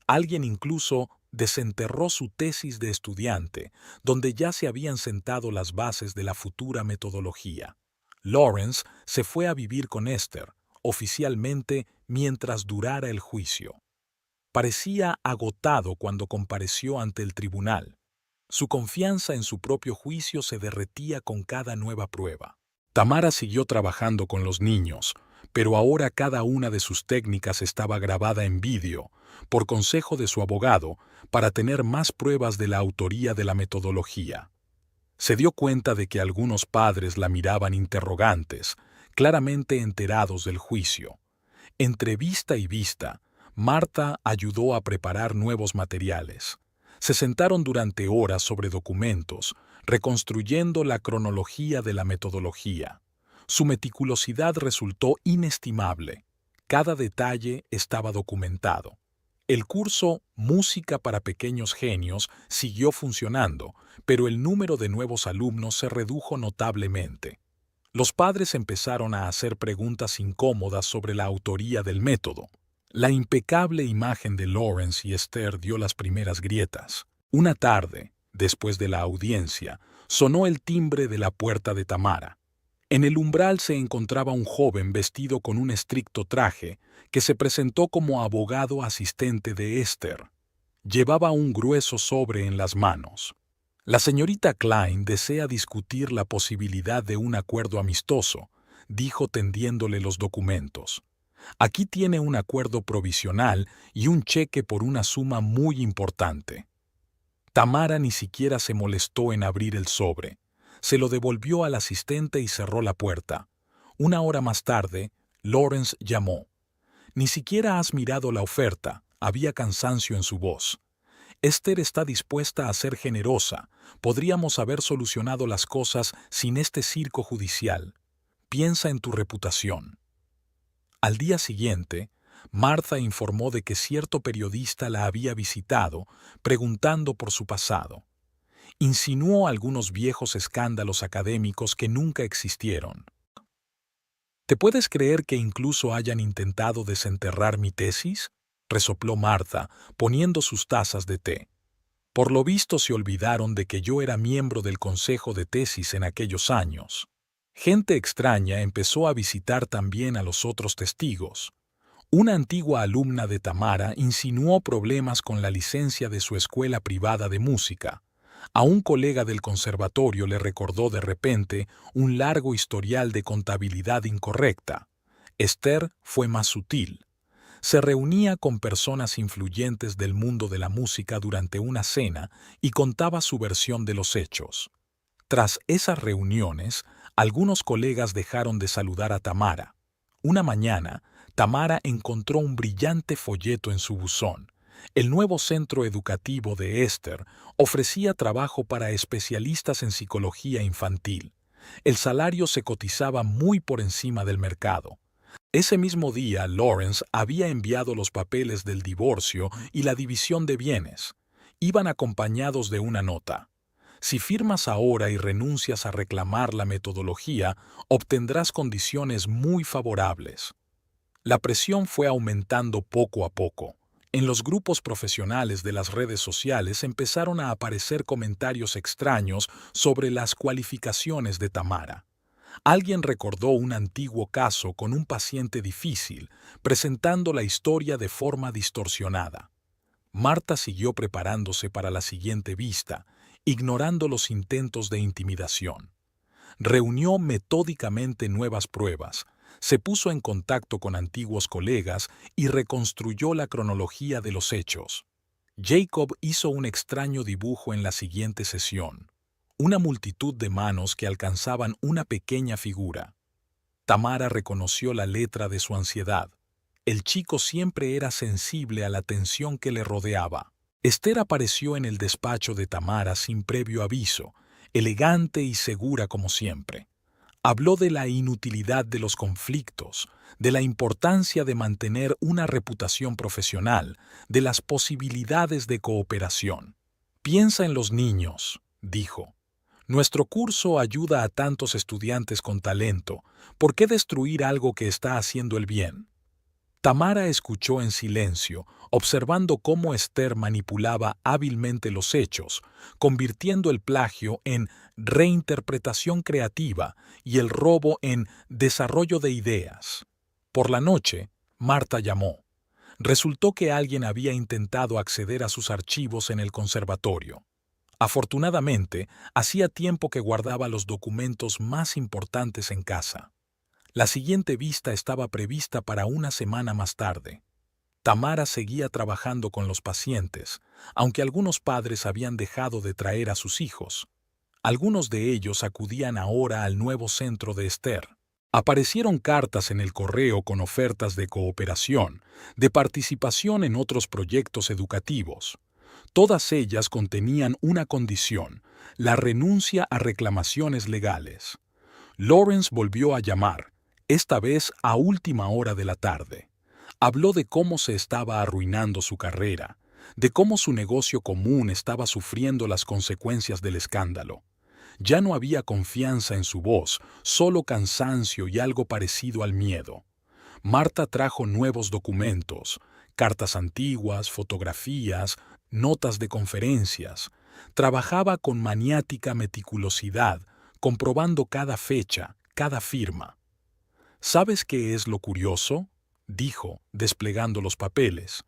Alguien incluso desenterró su tesis de estudiante, donde ya se habían sentado las bases de la futura metodología. Lawrence se fue a vivir con Esther, oficialmente mientras durara el juicio. Parecía agotado cuando compareció ante el tribunal. Su confianza en su propio juicio se derretía con cada nueva prueba. Tamara siguió trabajando con los niños, pero ahora cada una de sus técnicas estaba grabada en vídeo, por consejo de su abogado, para tener más pruebas de la autoría de la metodología. Se dio cuenta de que algunos padres la miraban interrogantes, claramente enterados del juicio. Entre vista y vista, Marta ayudó a preparar nuevos materiales. Se sentaron durante horas sobre documentos, reconstruyendo la cronología de la metodología. Su meticulosidad resultó inestimable. Cada detalle estaba documentado. El curso Música para Pequeños Genios siguió funcionando, pero el número de nuevos alumnos se redujo notablemente. Los padres empezaron a hacer preguntas incómodas sobre la autoría del método. La impecable imagen de Lawrence y Esther dio las primeras grietas. Una tarde, después de la audiencia, sonó el timbre de la puerta de Tamara. En el umbral se encontraba un joven vestido con un estricto traje que se presentó como abogado asistente de Esther. Llevaba un grueso sobre en las manos. La señorita Klein desea discutir la posibilidad de un acuerdo amistoso, dijo tendiéndole los documentos. Aquí tiene un acuerdo provisional y un cheque por una suma muy importante. Tamara ni siquiera se molestó en abrir el sobre. Se lo devolvió al asistente y cerró la puerta. Una hora más tarde, Lawrence llamó. «Ni siquiera has mirado la oferta», había cansancio en su voz. «Esther está dispuesta a ser generosa. Podríamos haber solucionado las cosas sin este circo judicial. Piensa en tu reputación». Al día siguiente, Martha informó de que cierto periodista la había visitado, preguntando por su pasado. Insinuó algunos viejos escándalos académicos que nunca existieron. «¿Te puedes creer que incluso hayan intentado desenterrar mi tesis?», resopló Martha, poniendo sus tazas de té. «Por lo visto se olvidaron de que yo era miembro del consejo de tesis en aquellos años». Gente extraña empezó a visitar también a los otros testigos. Una antigua alumna de Tamara insinuó problemas con la licencia de su escuela privada de música. A un colega del conservatorio le recordó de repente un largo historial de contabilidad incorrecta. Esther fue más sutil. Se reunía con personas influyentes del mundo de la música durante una cena y contaba su versión de los hechos. Tras esas reuniones, algunos colegas dejaron de saludar a Tamara. Una mañana, Tamara encontró un brillante folleto en su buzón. El nuevo centro educativo de Esther ofrecía trabajo para especialistas en psicología infantil. El salario se cotizaba muy por encima del mercado. Ese mismo día, Lawrence había enviado los papeles del divorcio y la división de bienes. Iban acompañados de una nota. Si firmas ahora y renuncias a reclamar la metodología, obtendrás condiciones muy favorables. La presión fue aumentando poco a poco. En los grupos profesionales de las redes sociales empezaron a aparecer comentarios extraños sobre las cualificaciones de Tamara. Alguien recordó un antiguo caso con un paciente difícil, presentando la historia de forma distorsionada. Marta siguió preparándose para la siguiente vista, ignorando los intentos de intimidación. Reunió metódicamente nuevas pruebas, se puso en contacto con antiguos colegas y reconstruyó la cronología de los hechos. Jacob hizo un extraño dibujo en la siguiente sesión. Una multitud de manos que alcanzaban una pequeña figura. Tamara reconoció la letra de su ansiedad. El chico siempre era sensible a la tensión que le rodeaba. Esther apareció en el despacho de Tamara sin previo aviso, elegante y segura como siempre. Habló de la inutilidad de los conflictos, de la importancia de mantener una reputación profesional, de las posibilidades de cooperación. Piensa en los niños, dijo. Nuestro curso ayuda a tantos estudiantes con talento. ¿Por qué destruir algo que está haciendo el bien? Tamara escuchó en silencio, observando cómo Esther manipulaba hábilmente los hechos, convirtiendo el plagio en reinterpretación creativa y el robo en desarrollo de ideas. Por la noche, Marta llamó. Resultó que alguien había intentado acceder a sus archivos en el conservatorio. Afortunadamente, hacía tiempo que guardaba los documentos más importantes en casa. La siguiente vista estaba prevista para una semana más tarde. Tamara seguía trabajando con los pacientes, aunque algunos padres habían dejado de traer a sus hijos. Algunos de ellos acudían ahora al nuevo centro de Esther. Aparecieron cartas en el correo con ofertas de cooperación, de participación en otros proyectos educativos. Todas ellas contenían una condición, la renuncia a reclamaciones legales. Lawrence volvió a llamar, esta vez a última hora de la tarde. Habló de cómo se estaba arruinando su carrera, de cómo su negocio común estaba sufriendo las consecuencias del escándalo. Ya no había confianza en su voz, solo cansancio y algo parecido al miedo. Marta trajo nuevos documentos, cartas antiguas, fotografías, notas de conferencias. Trabajaba con maniática meticulosidad, comprobando cada fecha, cada firma. ¿Sabes qué es lo curioso?, dijo, desplegando los papeles.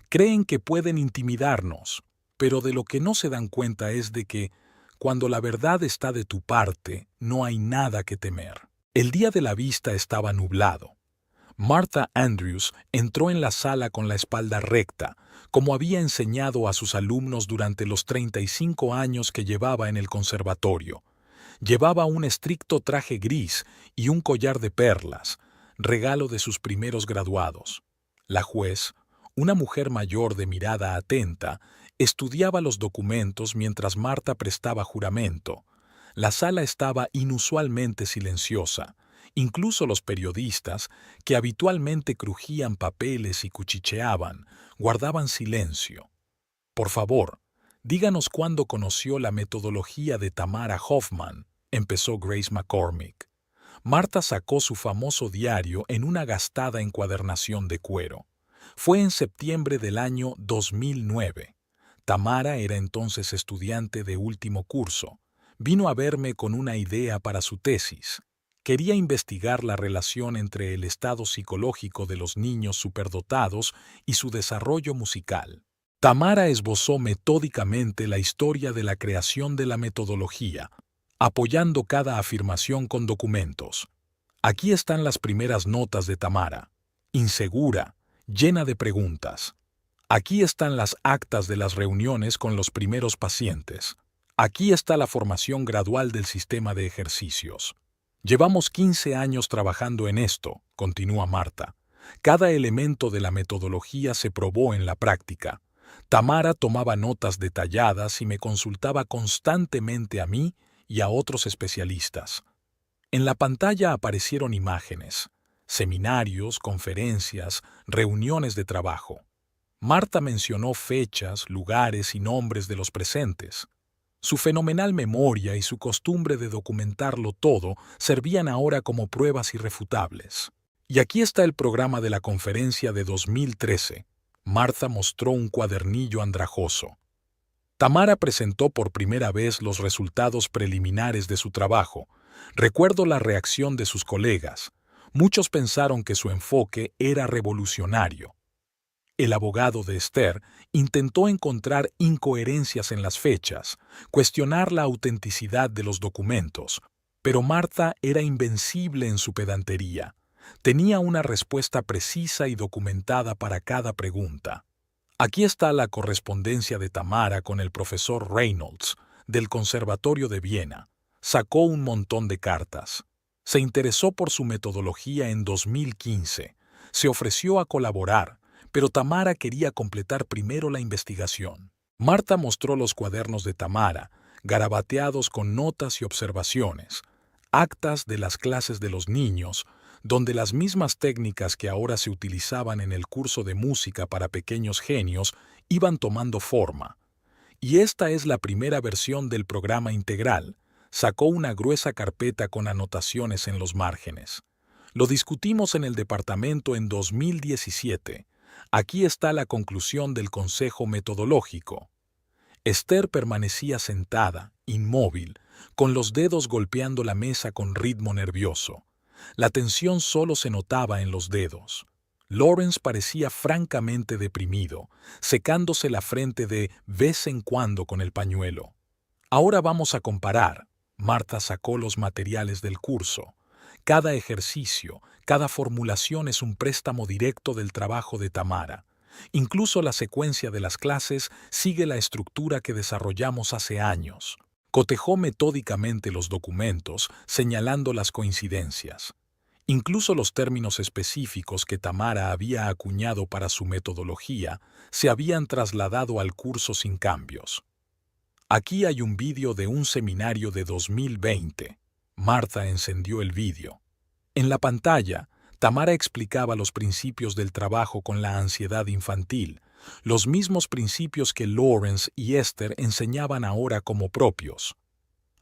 Creen que pueden intimidarnos, pero de lo que no se dan cuenta es de que, cuando la verdad está de tu parte, no hay nada que temer. El día de la vista estaba nublado. Martha Andrews entró en la sala con la espalda recta, como había enseñado a sus alumnos durante los 35 años que llevaba en el conservatorio. Llevaba un estricto traje gris y un collar de perlas, regalo de sus primeros graduados. La juez, una mujer mayor de mirada atenta, estudiaba los documentos mientras Marta prestaba juramento. La sala estaba inusualmente silenciosa. Incluso los periodistas, que habitualmente crujían papeles y cuchicheaban, guardaban silencio. Por favor, díganos cuándo conoció la metodología de Tamara Hoffman, empezó Grace McCormick. Marta sacó su famoso diario en una gastada encuadernación de cuero. Fue en septiembre del año 2009. Tamara era entonces estudiante de último curso. Vino a verme con una idea para su tesis. Quería investigar la relación entre el estado psicológico de los niños superdotados y su desarrollo musical. Tamara esbozó metódicamente la historia de la creación de la metodología, apoyando cada afirmación con documentos. Aquí están las primeras notas de Tamara, insegura, llena de preguntas. Aquí están las actas de las reuniones con los primeros pacientes. Aquí está la formación gradual del sistema de ejercicios. Llevamos 15 años trabajando en esto, continúa Marta. Cada elemento de la metodología se probó en la práctica. Tamara tomaba notas detalladas y me consultaba constantemente a mí y a otros especialistas. En la pantalla aparecieron imágenes. seminarios, conferencias, reuniones de trabajo. Marta mencionó fechas, lugares y nombres de los presentes. Su fenomenal memoria y su costumbre de documentarlo todo servían ahora como pruebas irrefutables. Y aquí está el programa de la conferencia de 2013. Marta mostró un cuadernillo andrajoso. Tamara presentó por primera vez los resultados preliminares de su trabajo. Recuerdo la reacción de sus colegas. Muchos pensaron que su enfoque era revolucionario. El abogado de Esther intentó encontrar incoherencias en las fechas, cuestionar la autenticidad de los documentos, pero Marta era invencible en su pedantería. Tenía una respuesta precisa y documentada para cada pregunta. Aquí está la correspondencia de Tamara con el profesor Reynolds, del Conservatorio de Viena. Sacó un montón de cartas. Se interesó por su metodología en 2015. Se ofreció a colaborar, pero Tamara quería completar primero la investigación. Marta mostró los cuadernos de Tamara, garabateados con notas y observaciones, actas de las clases de los niños, donde las mismas técnicas que ahora se utilizaban en el curso de música para pequeños genios iban tomando forma. Y esta es la primera versión del programa integral. Sacó una gruesa carpeta con anotaciones en los márgenes. Lo discutimos en el departamento en 2017. Aquí está la conclusión del consejo metodológico. Esther permanecía sentada, inmóvil, con los dedos golpeando la mesa con ritmo nervioso. La tensión solo se notaba en los dedos. Lawrence parecía francamente deprimido, secándose la frente de vez en cuando con el pañuelo. Ahora vamos a comparar. Marta sacó los materiales del curso. Cada ejercicio, cada formulación es un préstamo directo del trabajo de Tamara. Incluso la secuencia de las clases sigue la estructura que desarrollamos hace años. Cotejó metódicamente los documentos, señalando las coincidencias. Incluso los términos específicos que Tamara había acuñado para su metodología se habían trasladado al curso sin cambios. Aquí hay un vídeo de un seminario de 2020. Marta encendió el vídeo. En la pantalla, Tamara explicaba los principios del trabajo con la ansiedad infantil, los mismos principios que Lawrence y Esther enseñaban ahora como propios.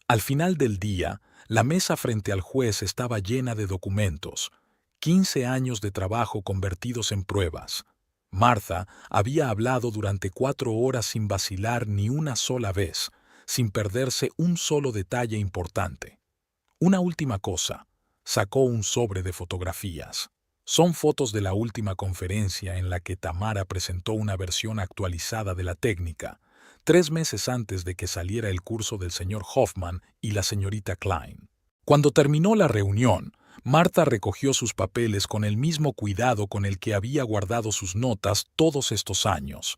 Al final del día, la mesa frente al juez estaba llena de documentos, 15 años de trabajo convertidos en pruebas. Marta había hablado durante 4 horas sin vacilar ni una sola vez, sin perderse un solo detalle importante. Una última cosa. Sacó un sobre de fotografías. Son fotos de la última conferencia en la que Tamara presentó una versión actualizada de la técnica, 3 meses antes de que saliera el curso del señor Hoffman y la señorita Klein. Cuando terminó la reunión, Marta recogió sus papeles con el mismo cuidado con el que había guardado sus notas todos estos años.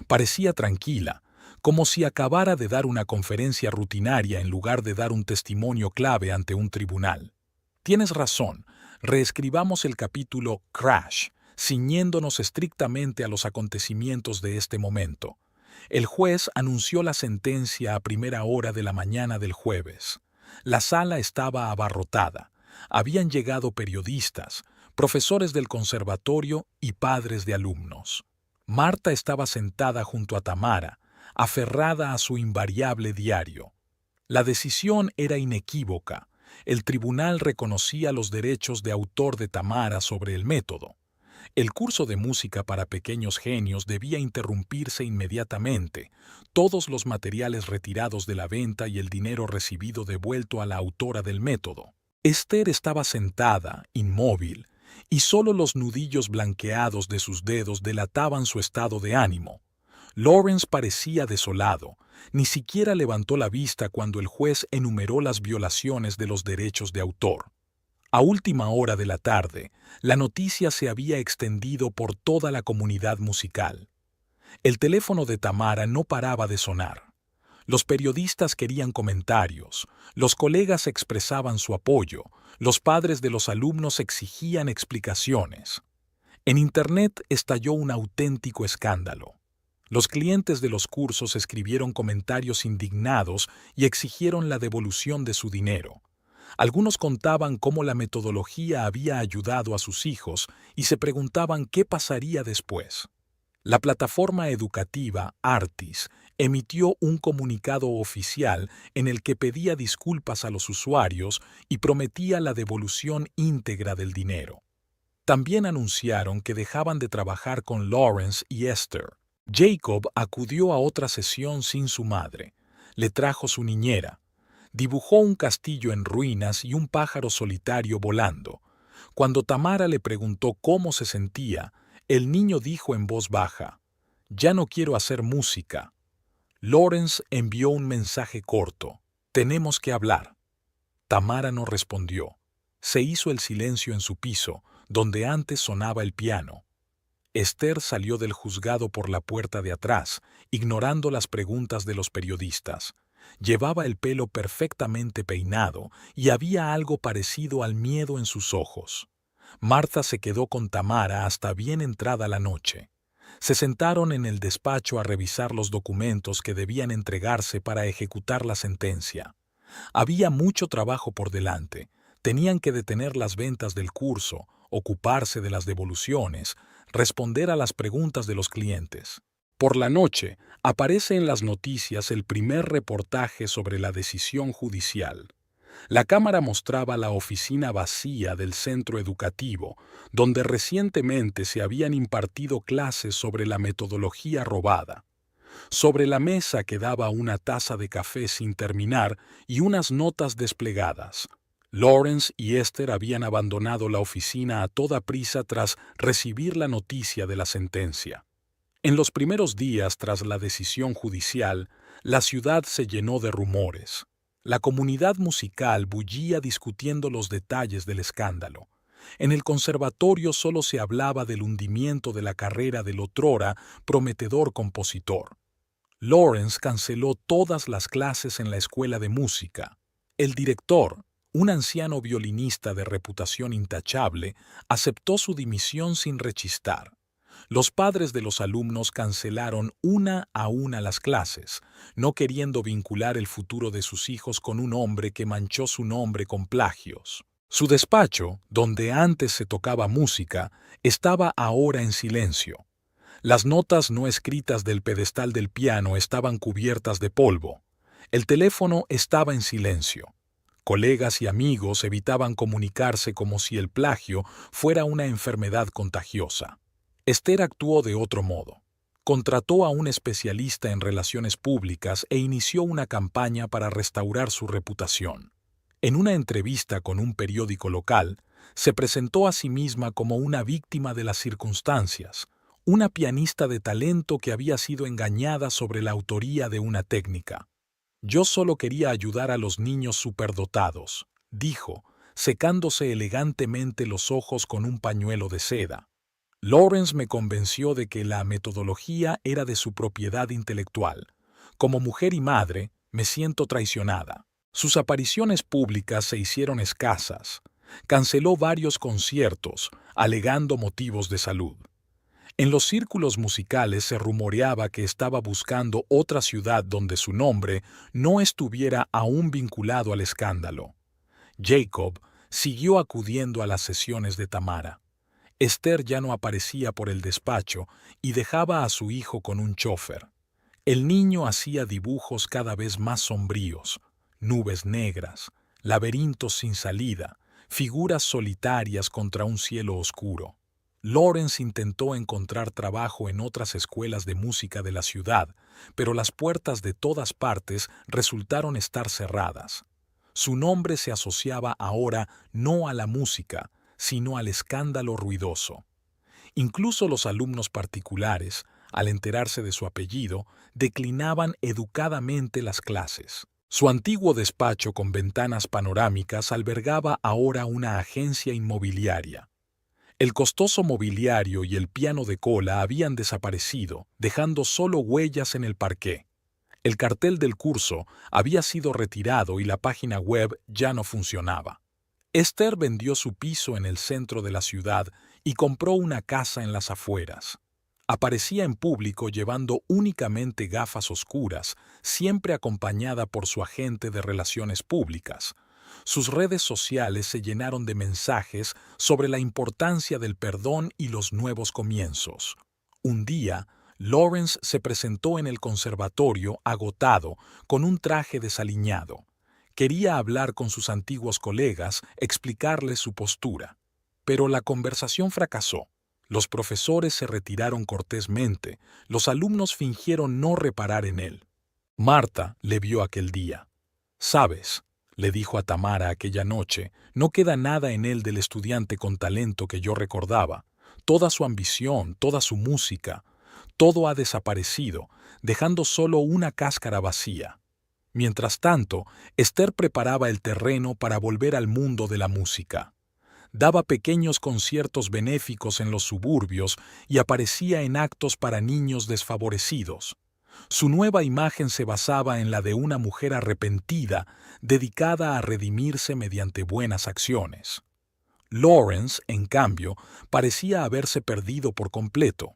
Parecía tranquila, como si acabara de dar una conferencia rutinaria en lugar de dar un testimonio clave ante un tribunal. Tienes razón, reescribamos el capítulo Crash, ciñéndonos estrictamente a los acontecimientos de este momento. El juez anunció la sentencia a primera hora de la mañana del jueves. La sala estaba abarrotada. Habían llegado periodistas, profesores del conservatorio y padres de alumnos. Marta estaba sentada junto a Tamara, aferrada a su invariable diario. La decisión era inequívoca. El tribunal reconocía los derechos de autor de Tamara sobre el método. El curso de música para pequeños genios debía interrumpirse inmediatamente, todos los materiales retirados de la venta y el dinero recibido devuelto a la autora del método. Esther estaba sentada, inmóvil, y solo los nudillos blanqueados de sus dedos delataban su estado de ánimo. Lawrence parecía desolado. Ni siquiera levantó la vista cuando el juez enumeró las violaciones de los derechos de autor. A última hora de la tarde, la noticia se había extendido por toda la comunidad musical. El teléfono de Tamara no paraba de sonar. Los periodistas querían comentarios, los colegas expresaban su apoyo, los padres de los alumnos exigían explicaciones. En Internet estalló un auténtico escándalo. Los clientes de los cursos escribieron comentarios indignados y exigieron la devolución de su dinero. Algunos contaban cómo la metodología había ayudado a sus hijos y se preguntaban qué pasaría después. La plataforma educativa Artis emitió un comunicado oficial en el que pedía disculpas a los usuarios y prometía la devolución íntegra del dinero. También anunciaron que dejaban de trabajar con Lawrence y Esther. Jacob acudió a otra sesión sin su madre. Le trajo su niñera. Dibujó un castillo en ruinas y un pájaro solitario volando. Cuando Tamara le preguntó cómo se sentía, el niño dijo en voz baja: «Ya no quiero hacer música». Lawrence envió un mensaje corto: «Tenemos que hablar». Tamara no respondió. Se hizo el silencio en su piso, donde antes sonaba el piano. Esther salió del juzgado por la puerta de atrás, ignorando las preguntas de los periodistas. Llevaba el pelo perfectamente peinado y había algo parecido al miedo en sus ojos. Martha se quedó con Tamara hasta bien entrada la noche. Se sentaron en el despacho a revisar los documentos que debían entregarse para ejecutar la sentencia. Había mucho trabajo por delante. Tenían que detener las ventas del curso, ocuparse de las devoluciones, responder a las preguntas de los clientes. Por la noche, aparece en las noticias el primer reportaje sobre la decisión judicial. La cámara mostraba la oficina vacía del centro educativo, donde recientemente se habían impartido clases sobre la metodología robada. Sobre la mesa quedaba una taza de café sin terminar y unas notas desplegadas. Lawrence y Esther habían abandonado la oficina a toda prisa tras recibir la noticia de la sentencia. En los primeros días tras la decisión judicial, la ciudad se llenó de rumores. La comunidad musical bullía discutiendo los detalles del escándalo. En el conservatorio solo se hablaba del hundimiento de la carrera del otrora prometedor compositor. Lawrence canceló todas las clases en la escuela de música. El director, un anciano violinista de reputación intachable, aceptó su dimisión sin rechistar. Los padres de los alumnos cancelaron una a una las clases, no queriendo vincular el futuro de sus hijos con un hombre que manchó su nombre con plagios. Su despacho, donde antes se tocaba música, estaba ahora en silencio. Las notas no escritas del pedestal del piano estaban cubiertas de polvo. El teléfono estaba en silencio. Colegas y amigos evitaban comunicarse como si el plagio fuera una enfermedad contagiosa. Esther actuó de otro modo. Contrató a un especialista en relaciones públicas e inició una campaña para restaurar su reputación. En una entrevista con un periódico local, se presentó a sí misma como una víctima de las circunstancias, una pianista de talento que había sido engañada sobre la autoría de una técnica. «Yo solo quería ayudar a los niños superdotados», dijo, secándose elegantemente los ojos con un pañuelo de seda. Lawrence me convenció de que la metodología era de su propiedad intelectual. Como mujer y madre, me siento traicionada. Sus apariciones públicas se hicieron escasas. Canceló varios conciertos, alegando motivos de salud. En los círculos musicales se rumoreaba que estaba buscando otra ciudad donde su nombre no estuviera aún vinculado al escándalo. Jacob siguió acudiendo a las sesiones de Tamara. Esther ya no aparecía por el despacho y dejaba a su hijo con un chófer. El niño hacía dibujos cada vez más sombríos, nubes negras, laberintos sin salida, figuras solitarias contra un cielo oscuro. Lawrence intentó encontrar trabajo en otras escuelas de música de la ciudad, pero las puertas de todas partes resultaron estar cerradas. Su nombre se asociaba ahora no a la música, sino al escándalo ruidoso. Incluso los alumnos particulares, al enterarse de su apellido, declinaban educadamente las clases. Su antiguo despacho con ventanas panorámicas albergaba ahora una agencia inmobiliaria. El costoso mobiliario y el piano de cola habían desaparecido, dejando solo huellas en el parqué. El cartel del curso había sido retirado y la página web ya no funcionaba. Esther vendió su piso en el centro de la ciudad y compró una casa en las afueras. Aparecía en público llevando únicamente gafas oscuras, siempre acompañada por su agente de relaciones públicas. Sus redes sociales se llenaron de mensajes sobre la importancia del perdón y los nuevos comienzos. Un día, Lawrence se presentó en el conservatorio agotado, con un traje desaliñado. Quería hablar con sus antiguos colegas, explicarles su postura. Pero la conversación fracasó. Los profesores se retiraron cortésmente, los alumnos fingieron no reparar en él. Marta le vio aquel día. «Sabes», le dijo a Tamara aquella noche, «no queda nada en él del estudiante con talento que yo recordaba. Toda su ambición, toda su música, todo ha desaparecido, dejando solo una cáscara vacía». Mientras tanto, Esther preparaba el terreno para volver al mundo de la música. Daba pequeños conciertos benéficos en los suburbios y aparecía en actos para niños desfavorecidos. Su nueva imagen se basaba en la de una mujer arrepentida, dedicada a redimirse mediante buenas acciones. Lawrence, en cambio, parecía haberse perdido por completo.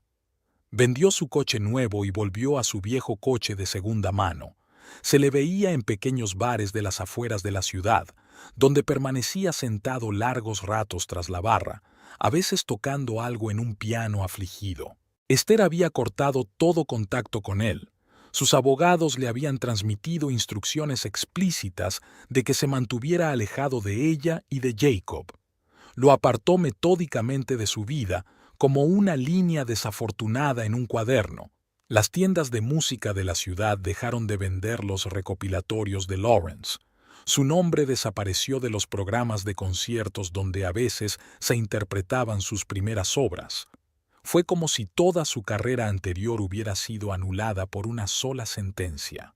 Vendió su coche nuevo y volvió a su viejo coche de segunda mano. Se le veía en pequeños bares de las afueras de la ciudad, donde permanecía sentado largos ratos tras la barra, a veces tocando algo en un piano afligido. Esther había cortado todo contacto con él. Sus abogados le habían transmitido instrucciones explícitas de que se mantuviera alejado de ella y de Jacob. Lo apartó metódicamente de su vida, como una línea desafortunada en un cuaderno. Las tiendas de música de la ciudad dejaron de vender los recopilatorios de Lawrence. Su nombre desapareció de los programas de conciertos donde a veces se interpretaban sus primeras obras. Fue como si toda su carrera anterior hubiera sido anulada por una sola sentencia.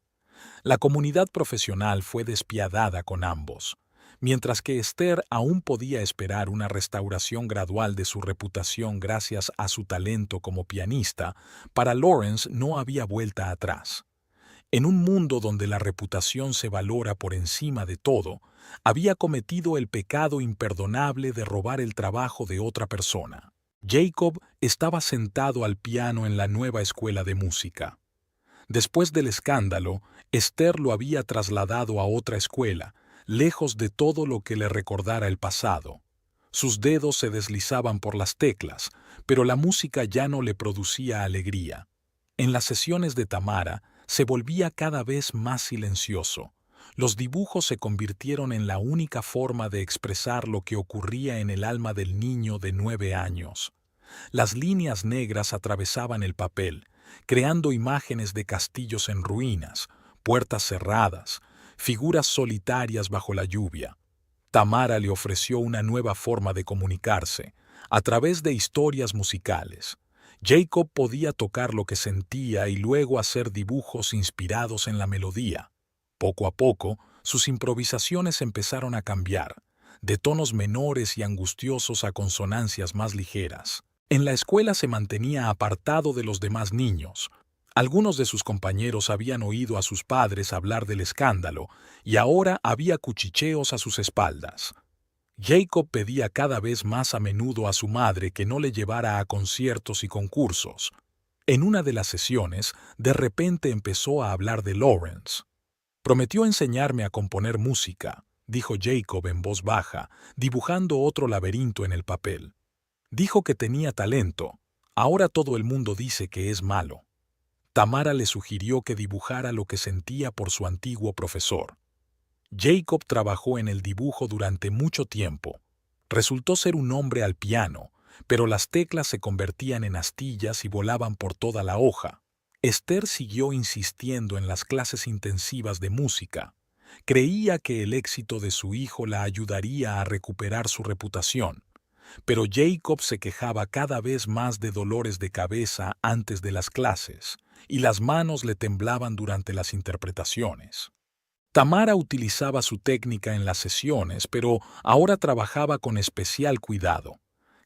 La comunidad profesional fue despiadada con ambos. Mientras que Esther aún podía esperar una restauración gradual de su reputación gracias a su talento como pianista, para Lawrence no había vuelta atrás. En un mundo donde la reputación se valora por encima de todo, había cometido el pecado imperdonable de robar el trabajo de otra persona. Jacob estaba sentado al piano en la nueva escuela de música. Después del escándalo, Esther lo había trasladado a otra escuela, lejos de todo lo que le recordara el pasado. Sus dedos se deslizaban por las teclas, pero la música ya no le producía alegría. En las sesiones de Tamara se volvía cada vez más silencioso. Los dibujos se convirtieron en la única forma de expresar lo que ocurría en el alma del niño de 9 años. Las líneas negras atravesaban el papel, creando imágenes de castillos en ruinas, puertas cerradas, figuras solitarias bajo la lluvia. Tamara le ofreció una nueva forma de comunicarse, a través de historias musicales. Jacob podía tocar lo que sentía y luego hacer dibujos inspirados en la melodía. Poco a poco, sus improvisaciones empezaron a cambiar, de tonos menores y angustiosos a consonancias más ligeras. En la escuela se mantenía apartado de los demás niños. Algunos de sus compañeros habían oído a sus padres hablar del escándalo y ahora había cuchicheos a sus espaldas. Jacob pedía cada vez más a menudo a su madre que no le llevara a conciertos y concursos. En una de las sesiones, de repente empezó a hablar de Lawrence. «Prometió enseñarme a componer música», dijo Jacob en voz baja, dibujando otro laberinto en el papel. «Dijo que tenía talento. Ahora todo el mundo dice que es malo». Tamara le sugirió que dibujara lo que sentía por su antiguo profesor. Jacob trabajó en el dibujo durante mucho tiempo. Resultó ser un hombre al piano, pero las teclas se convertían en astillas y volaban por toda la hoja. Esther siguió insistiendo en las clases intensivas de música. Creía que el éxito de su hijo la ayudaría a recuperar su reputación. Pero Jacob se quejaba cada vez más de dolores de cabeza antes de las clases, y las manos le temblaban durante las interpretaciones. Tamara utilizaba su técnica en las sesiones, pero ahora trabajaba con especial cuidado.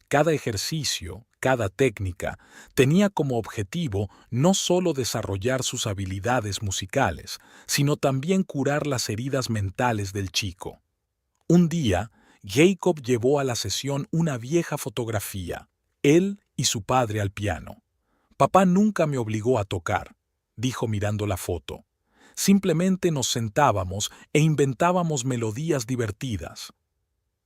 Cada ejercicio, cada técnica, tenía como objetivo no solo desarrollar sus habilidades musicales, sino también curar las heridas mentales del chico. Un día, Jacob llevó a la sesión una vieja fotografía, él y su padre al piano. «Papá nunca me obligó a tocar», dijo mirando la foto. Simplemente nos sentábamos e inventábamos melodías divertidas.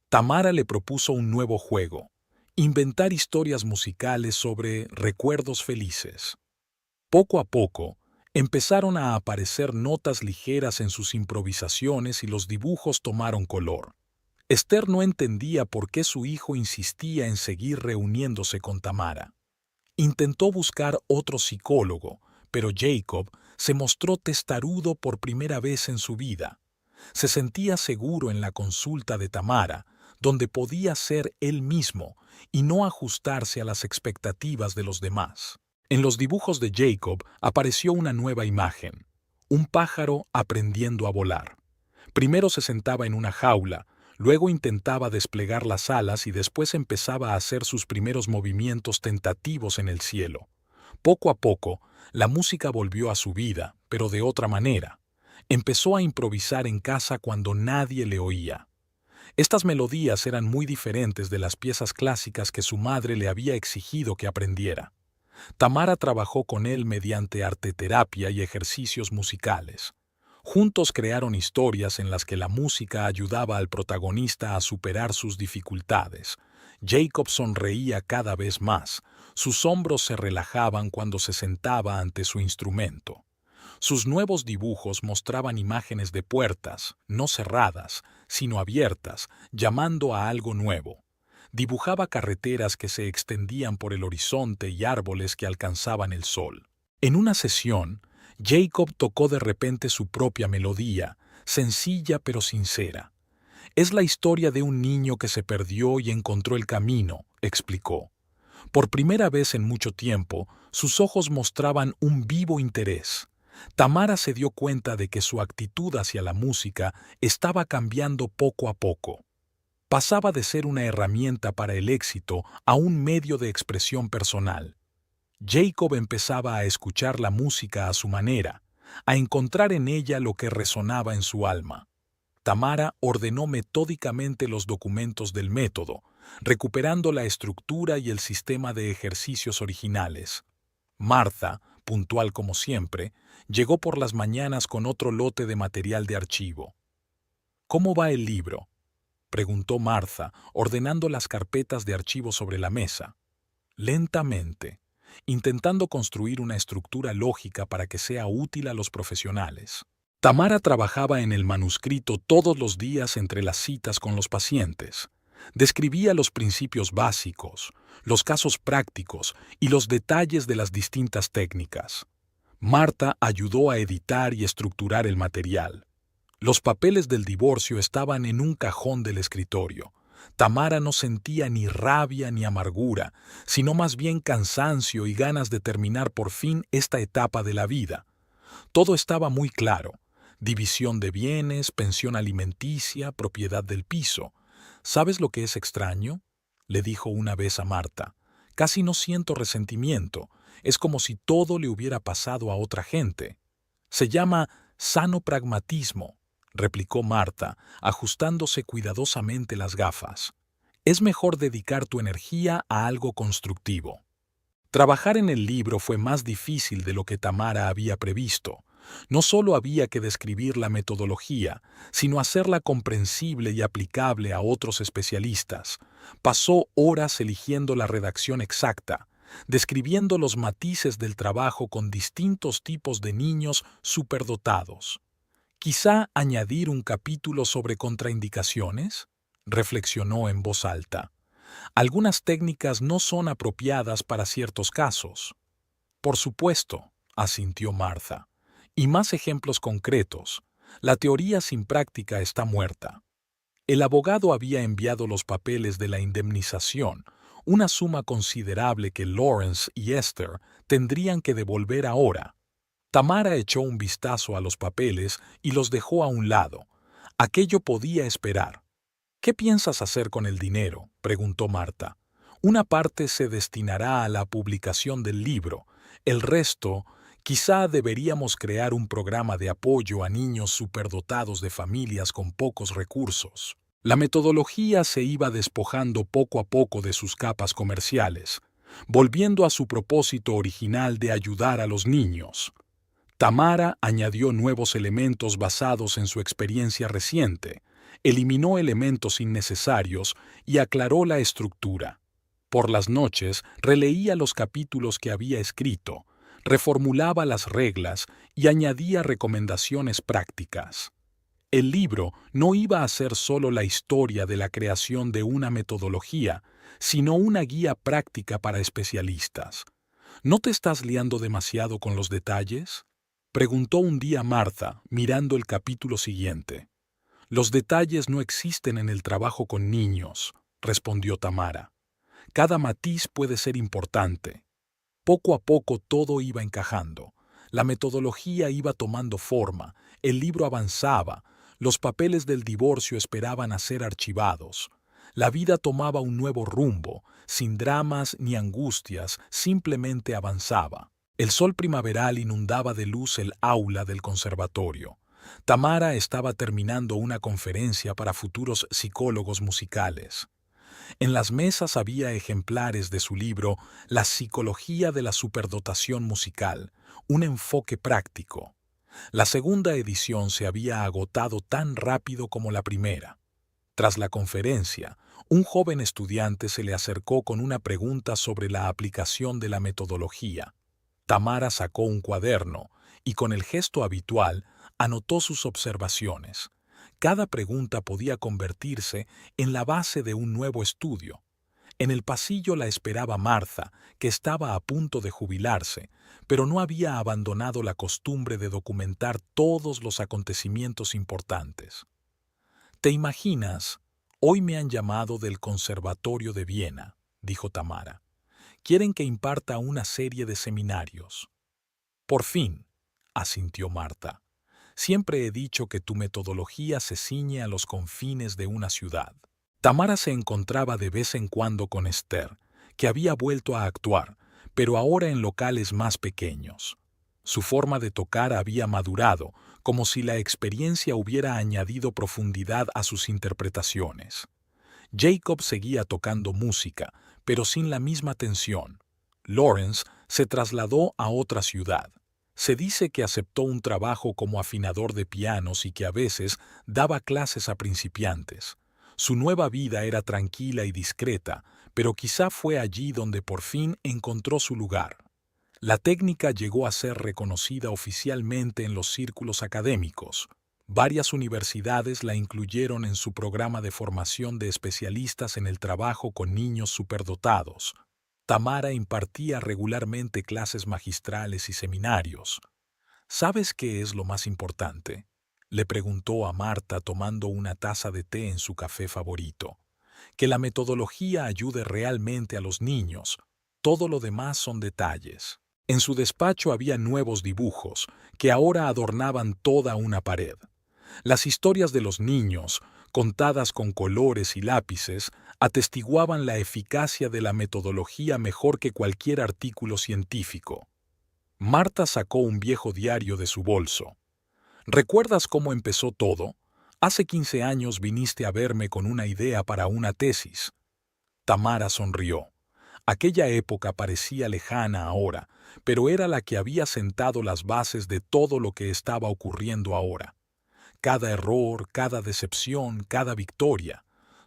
Tamara le propuso un nuevo juego: inventar historias musicales sobre recuerdos felices. Poco a poco, empezaron a aparecer notas ligeras en sus improvisaciones y los dibujos tomaron color. Esther no entendía por qué su hijo insistía en seguir reuniéndose con Tamara. Intentó buscar otro psicólogo, pero Jacob se mostró testarudo por primera vez en su vida. Se sentía seguro en la consulta de Tamara, donde podía ser él mismo y no ajustarse a las expectativas de los demás. En los dibujos de Jacob apareció una nueva imagen: un pájaro aprendiendo a volar. Primero se sentaba en una jaula, luego intentaba desplegar las alas y después empezaba a hacer sus primeros movimientos tentativos en el cielo. Poco a poco, la música volvió a su vida, pero de otra manera. Empezó a improvisar en casa cuando nadie le oía. Estas melodías eran muy diferentes de las piezas clásicas que su madre le había exigido que aprendiera. Tamara trabajó con él mediante arteterapia y ejercicios musicales. Juntos crearon historias en las que la música ayudaba al protagonista a superar sus dificultades. Jacob sonreía cada vez más. Sus hombros se relajaban cuando se sentaba ante su instrumento. Sus nuevos dibujos mostraban imágenes de puertas, no cerradas, sino abiertas, llamando a algo nuevo. Dibujaba carreteras que se extendían por el horizonte y árboles que alcanzaban el sol. En una sesión, Jacob tocó de repente su propia melodía, sencilla pero sincera. «Es la historia de un niño que se perdió y encontró el camino», explicó. Por primera vez en mucho tiempo, sus ojos mostraban un vivo interés. Tamara se dio cuenta de que su actitud hacia la música estaba cambiando poco a poco. Pasaba de ser una herramienta para el éxito a un medio de expresión personal. Jacob empezaba a escuchar la música a su manera, a encontrar en ella lo que resonaba en su alma. Tamara ordenó metódicamente los documentos del método, recuperando la estructura y el sistema de ejercicios originales. Martha, puntual como siempre, llegó por las mañanas con otro lote de material de archivo. «¿Cómo va el libro?», preguntó Martha, ordenando las carpetas de archivo sobre la mesa. Lentamente, intentando construir una estructura lógica para que sea útil a los profesionales. Tamara trabajaba en el manuscrito todos los días entre las citas con los pacientes. Describía los principios básicos, los casos prácticos y los detalles de las distintas técnicas. Martha ayudó a editar y estructurar el material. Los papeles del divorcio estaban en un cajón del escritorio. Tamara no sentía ni rabia ni amargura, sino más bien cansancio y ganas de terminar por fin esta etapa de la vida. Todo estaba muy claro: división de bienes, pensión alimenticia, propiedad del piso. «¿Sabes lo que es extraño?», le dijo una vez a Martha. «Casi no siento resentimiento. Es como si todo le hubiera pasado a otra gente». «Se llama sano pragmatismo», replicó Martha, ajustándose cuidadosamente las gafas. «Es mejor dedicar tu energía a algo constructivo». Trabajar en el libro fue más difícil de lo que Tamara había previsto. No solo había que describir la metodología, sino hacerla comprensible y aplicable a otros especialistas. Pasó horas eligiendo la redacción exacta, describiendo los matices del trabajo con distintos tipos de niños superdotados. «Quizá añadir un capítulo sobre contraindicaciones», reflexionó en voz alta. «Algunas técnicas no son apropiadas para ciertos casos». «Por supuesto», asintió Martha. «Y más ejemplos concretos. La teoría sin práctica está muerta». El abogado había enviado los papeles de la indemnización, una suma considerable que Lawrence y Esther tendrían que devolver ahora. Tamara echó un vistazo a los papeles y los dejó a un lado. Aquello podía esperar. «¿Qué piensas hacer con el dinero?», preguntó Martha. «Una parte se destinará a la publicación del libro. El resto, quizá deberíamos crear un programa de apoyo a niños superdotados de familias con pocos recursos». La metodología se iba despojando poco a poco de sus capas comerciales, volviendo a su propósito original de ayudar a los niños. Tamara añadió nuevos elementos basados en su experiencia reciente, eliminó elementos innecesarios y aclaró la estructura. Por las noches releía los capítulos que había escrito, reformulaba las reglas y añadía recomendaciones prácticas. El libro no iba a ser solo la historia de la creación de una metodología, sino una guía práctica para especialistas. ¿No te estás liando demasiado con los detalles?, preguntó un día Martha, mirando el capítulo siguiente. Los detalles no existen en el trabajo con niños, respondió Tamara. Cada matiz puede ser importante. Poco a poco todo iba encajando. La metodología iba tomando forma, el libro avanzaba, los papeles del divorcio esperaban a ser archivados. La vida tomaba un nuevo rumbo, sin dramas ni angustias, simplemente avanzaba. El sol primaveral inundaba de luz el aula del conservatorio. Tamara estaba terminando una conferencia para futuros psicólogos musicales. En las mesas había ejemplares de su libro La psicología de la superdotación musical, un enfoque práctico. La segunda edición se había agotado tan rápido como la primera. Tras la conferencia, un joven estudiante se le acercó con una pregunta sobre la aplicación de la metodología. Tamara sacó un cuaderno y con el gesto habitual anotó sus observaciones. Cada pregunta podía convertirse en la base de un nuevo estudio. En el pasillo la esperaba Martha, que estaba a punto de jubilarse, pero no había abandonado la costumbre de documentar todos los acontecimientos importantes. «¿Te imaginas? Hoy me han llamado del Conservatorio de Viena», dijo Tamara. «Quieren que imparta una serie de seminarios». «Por fin», asintió Martha. «Siempre he dicho que tu metodología se ciñe a los confines de una ciudad». Tamara se encontraba de vez en cuando con Esther, que había vuelto a actuar, pero ahora en locales más pequeños. Su forma de tocar había madurado, como si la experiencia hubiera añadido profundidad a sus interpretaciones. Jacob seguía tocando música, pero sin la misma tensión. Lawrence se trasladó a otra ciudad. Se dice que aceptó un trabajo como afinador de pianos y que a veces daba clases a principiantes. Su nueva vida era tranquila y discreta, pero quizá fue allí donde por fin encontró su lugar. La técnica llegó a ser reconocida oficialmente en los círculos académicos. Varias universidades la incluyeron en su programa de formación de especialistas en el trabajo con niños superdotados. Tamara impartía regularmente clases magistrales y seminarios. ¿Sabes qué es lo más importante?, le preguntó a Martha tomando una taza de té en su café favorito. Que la metodología ayude realmente a los niños. Todo lo demás son detalles. En su despacho había nuevos dibujos, que ahora adornaban toda una pared. Las historias de los niños, contadas con colores y lápices, atestiguaban la eficacia de la metodología mejor que cualquier artículo científico. Martha sacó un viejo diario de su bolso. ¿Recuerdas cómo empezó todo? Hace 15 años viniste a verme con una idea para una tesis. Tamara sonrió. Aquella época parecía lejana ahora, pero era la que había sentado las bases de todo lo que estaba ocurriendo ahora. Cada error, cada decepción, cada victoria,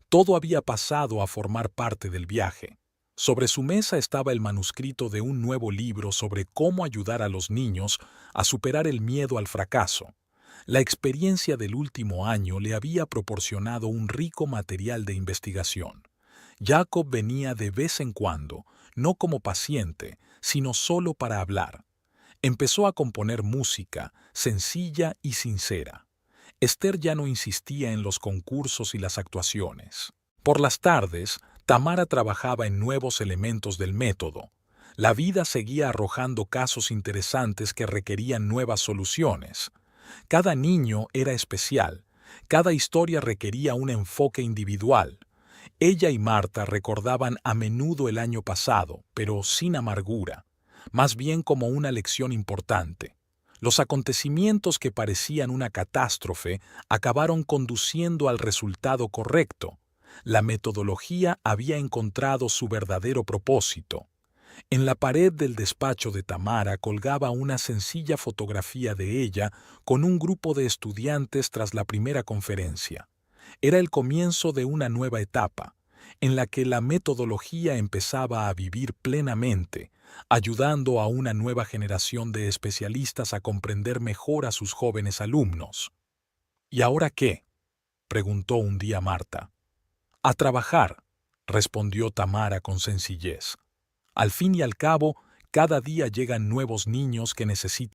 todo había pasado a formar parte del viaje. Sobre su mesa estaba el manuscrito de un nuevo libro sobre cómo ayudar a los niños a superar el miedo al fracaso. La experiencia del último año le había proporcionado un rico material de investigación. Jacob venía de vez en cuando, no como paciente, sino solo para hablar. Empezó a componer música, sencilla y sincera. Esther ya no insistía en los concursos y las actuaciones. Por las tardes, Tamara trabajaba en nuevos elementos del método. La vida seguía arrojando casos interesantes que requerían nuevas soluciones. Cada niño era especial, cada historia requería un enfoque individual. Ella y Martha recordaban a menudo el año pasado, pero sin amargura, más bien como una lección importante. Los acontecimientos que parecían una catástrofe acabaron conduciendo al resultado correcto. La metodología había encontrado su verdadero propósito. En la pared del despacho de Tamara colgaba una sencilla fotografía de ella con un grupo de estudiantes tras la primera conferencia. Era el comienzo de una nueva etapa, en la que la metodología empezaba a vivir plenamente, ayudando a una nueva generación de especialistas a comprender mejor a sus jóvenes alumnos. ¿Y ahora qué?, preguntó un día Marta. A trabajar, respondió Tamara con sencillez. Al fin y al cabo, cada día llegan nuevos niños que necesitan